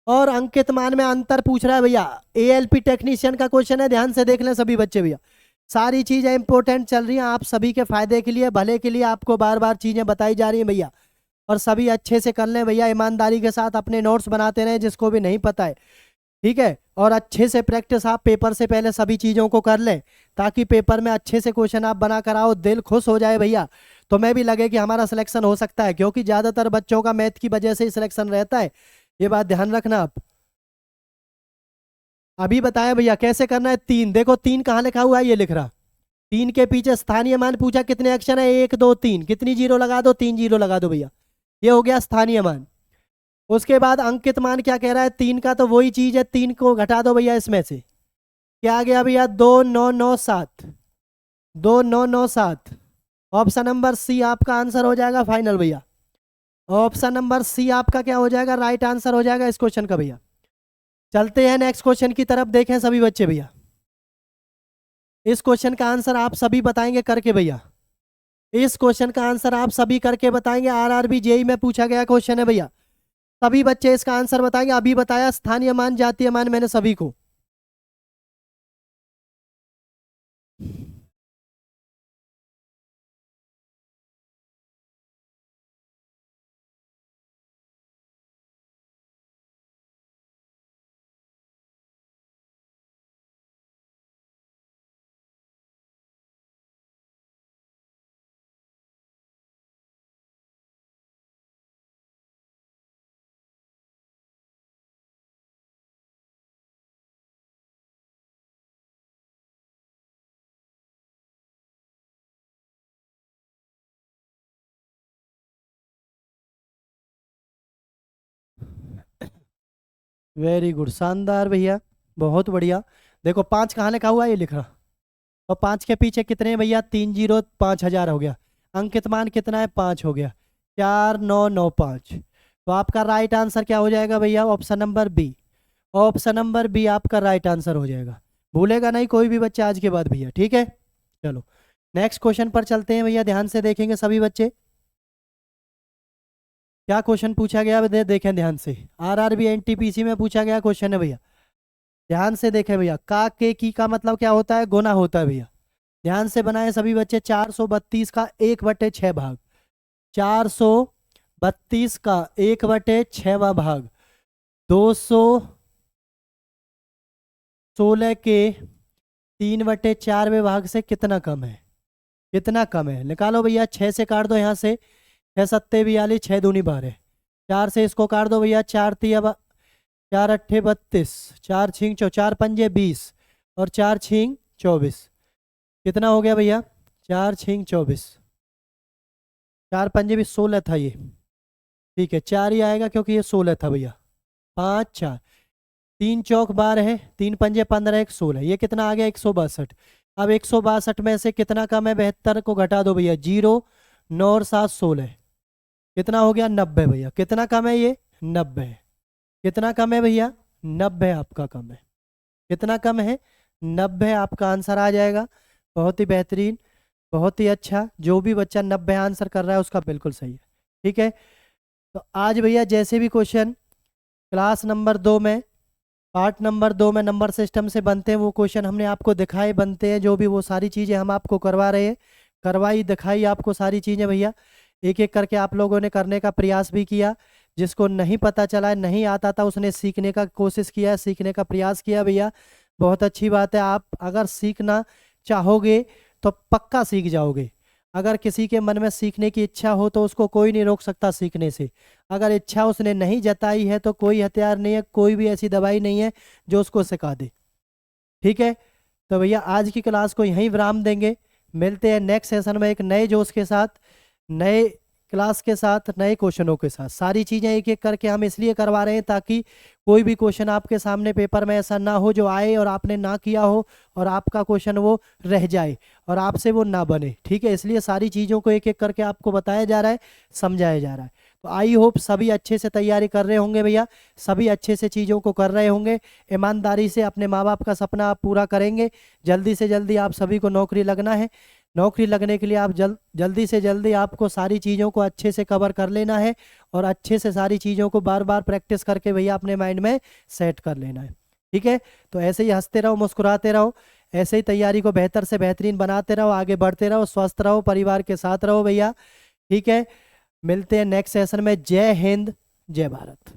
और अंकित मान में अंतर पूछ रहा है भैया। एएलपी टेक्नीशियन का क्वेश्चन है, ध्यान से देख लें सभी बच्चे भैया। सारी चीजें इंपॉर्टेंट चल रही हैं, आप सभी के फायदे के लिए, भले के लिए आपको बार बार चीजें बताई जा रही हैं भैया। और सभी अच्छे से कर लें भैया, ईमानदारी के साथ अपने नोट्स बनाते रहें, जिसको भी नहीं पता है, ठीक है। और अच्छे से प्रैक्टिस आप पेपर से पहले सभी चीज़ों को कर लें, ताकि पेपर में अच्छे से क्वेश्चन आप बना कर आओ, दिल खुश हो जाए भैया। तो मैं भी लगे कि हमारा सिलेक्शन हो सकता है, क्योंकि ज़्यादातर बच्चों का मैथ की वजह से ही सिलेक्शन रहता है, ये बात ध्यान रखना आप। अभी बताया भैया कैसे करना है। 3 देखो, 3 कहाँ लिखा हुआ है, ये लिख रहा। 3 के पीछे स्थानीय मान पूछा, कितने अक्षर है, 1 2 3, कितनी जीरो लगा दो, 3 जीरो लगा दो भैया, ये हो गया स्थानीय मान। उसके बाद अंकित मान क्या कह रहा है, 3 का तो वही चीज है, 3 को घटा दो भैया इसमें से, क्या आ गया भैया, 2997, 2997। ऑप्शन नंबर सी आपका आंसर हो जाएगा फाइनल भैया, ऑप्शन नंबर सी आपका क्या हो जाएगा, राइट आंसर हो जाएगा इस क्वेश्चन का भैया। चलते हैं नेक्स्ट क्वेश्चन की तरफ, देखें सभी बच्चे भैया। इस क्वेश्चन का आंसर आप सभी बताएंगे करके भैया, इस क्वेश्चन का आंसर आप सभी करके बताएंगे। आरआरबी जेई में पूछा गया क्वेश्चन है भैया, सभी बच्चे इसका आंसर बताएंगे। अभी बताया स्थानीय मान जातीय मान मैंने सभी को। वेरी गुड, शानदार भैया, बहुत बढ़िया। देखो 5 कहाँ लिखा हुआ है, ये लिख रहा। और 5 के पीछे कितने हैं भैया, 3 जीरो, 5000 हो गया। अंकित मान कितना है, 5 हो गया, 4995। तो आपका राइट आंसर क्या हो जाएगा भैया, option number B, option number B आपका राइट आंसर हो जाएगा। भूलेगा नहीं कोई भी बच्चा आज के बाद भैया, ठीक है। चलो नेक्स्ट क्वेश्चन पर चलते हैं भैया, ध्यान से देखेंगे सभी बच्चे। क्या क्वेश्चन पूछा गया देखें ध्यान से, आरआरबी एनटीपीसी में पूछा गया क्वेश्चन है भैया, ध्यान से देखें भैया। का के की का मतलब क्या होता है, गुना होता है भैया, ध्यान से बनाए सभी बच्चे। 432 का 1/6 भाग, 432 का 1/6वां भाग 216 के 3/4वें भाग से कितना कम है, कितना कम है, निकालो भैया। 6 से काट दो यहाँ से, 6 सत्ते 42, 6 दूनी 12, 4 से इसको काट दो भैया, 4 तिया 4 अट्ठे 32, 4 छींग 4 पंजे 20 और 4 छींग 24, कितना हो गया भैया, 4 छींग 24, 4 पंजे भी 16 था ये, ठीक है 4 ही आएगा क्योंकि ये 16 था भैया। 5 4, 3 चौक 12 है, 3 पंजे 15, 1 16, ये कितना आ गया 162। अब 162 में से कितना कम है, 72 को घटा दो भैया, 0 9 और 7 16, कितना हो गया 90 भैया। कितना कम है ये, 90 है। कितना कम है भैया, 90 आपका कम है। कितना कम है, 90 आपका आंसर आ जाएगा। बहुत ही बेहतरीन, बहुत ही अच्छा। जो भी बच्चा 90 आंसर कर रहा है उसका बिल्कुल सही है, ठीक है। तो आज भैया जैसे भी क्वेश्चन क्लास नंबर 2 में, पार्ट नंबर 2 में नंबर सिस्टम से बनते हैं वो क्वेश्चन हमने आपको दिखाए, बनते हैं जो भी वो सारी चीज़ें हम आपको करवा रहे हैं, करवाई दिखाई आपको सारी चीज़ें भैया, एक एक करके आप लोगों ने करने का प्रयास भी किया। जिसको नहीं पता चला है, नहीं आता था, उसने सीखने का कोशिश किया, सीखने का प्रयास किया भैया, बहुत अच्छी बात है। आप अगर सीखना चाहोगे तो पक्का सीख जाओगे। अगर किसी के मन में सीखने की इच्छा हो तो उसको कोई नहीं रोक सकता सीखने से। अगर इच्छा उसने नहीं जताई है तो कोई हथियार नहीं है, कोई भी ऐसी दवाई नहीं है जो उसको सिखा दे। ठीक है, तो भैया आज की क्लास को यहीं विराम देंगे। मिलते हैं नेक्स्ट सेशन में एक नए जोश के साथ, नए क्लास के साथ, नए क्वेश्चनों के साथ। सारी चीज़ें एक एक करके हम इसलिए करवा रहे हैं ताकि कोई भी क्वेश्चन आपके सामने पेपर में ऐसा ना हो जो आए और आपने ना किया हो और आपका क्वेश्चन वो रह जाए और आपसे वो ना बने। ठीक है, इसलिए सारी चीज़ों को एक एक करके आपको बताया जा रहा है, समझाया जा रहा है। तो आई होप सभी अच्छे से तैयारी कर रहे होंगे भैया, सभी अच्छे से चीज़ों को कर रहे होंगे, ईमानदारी से अपने माँ बाप का सपना आप पूरा करेंगे। जल्दी से जल्दी आप सभी को नौकरी लगना है। नौकरी लगने के लिए आप जल्दी से जल्दी आपको सारी चीज़ों को अच्छे से कवर कर लेना है और अच्छे से सारी चीज़ों को बार बार प्रैक्टिस करके भैया अपने माइंड में सेट कर लेना है। ठीक है, तो ऐसे ही हंसते रहो, मुस्कुराते रहो, ऐसे ही तैयारी को बेहतर से बेहतरीन बनाते रहो, आगे बढ़ते रहो, स्वस्थ रहो, परिवार के साथ रहो भैया। ठीक है, मिलते हैं नेक्स्ट सेशन में। जय हिंद, जय भारत।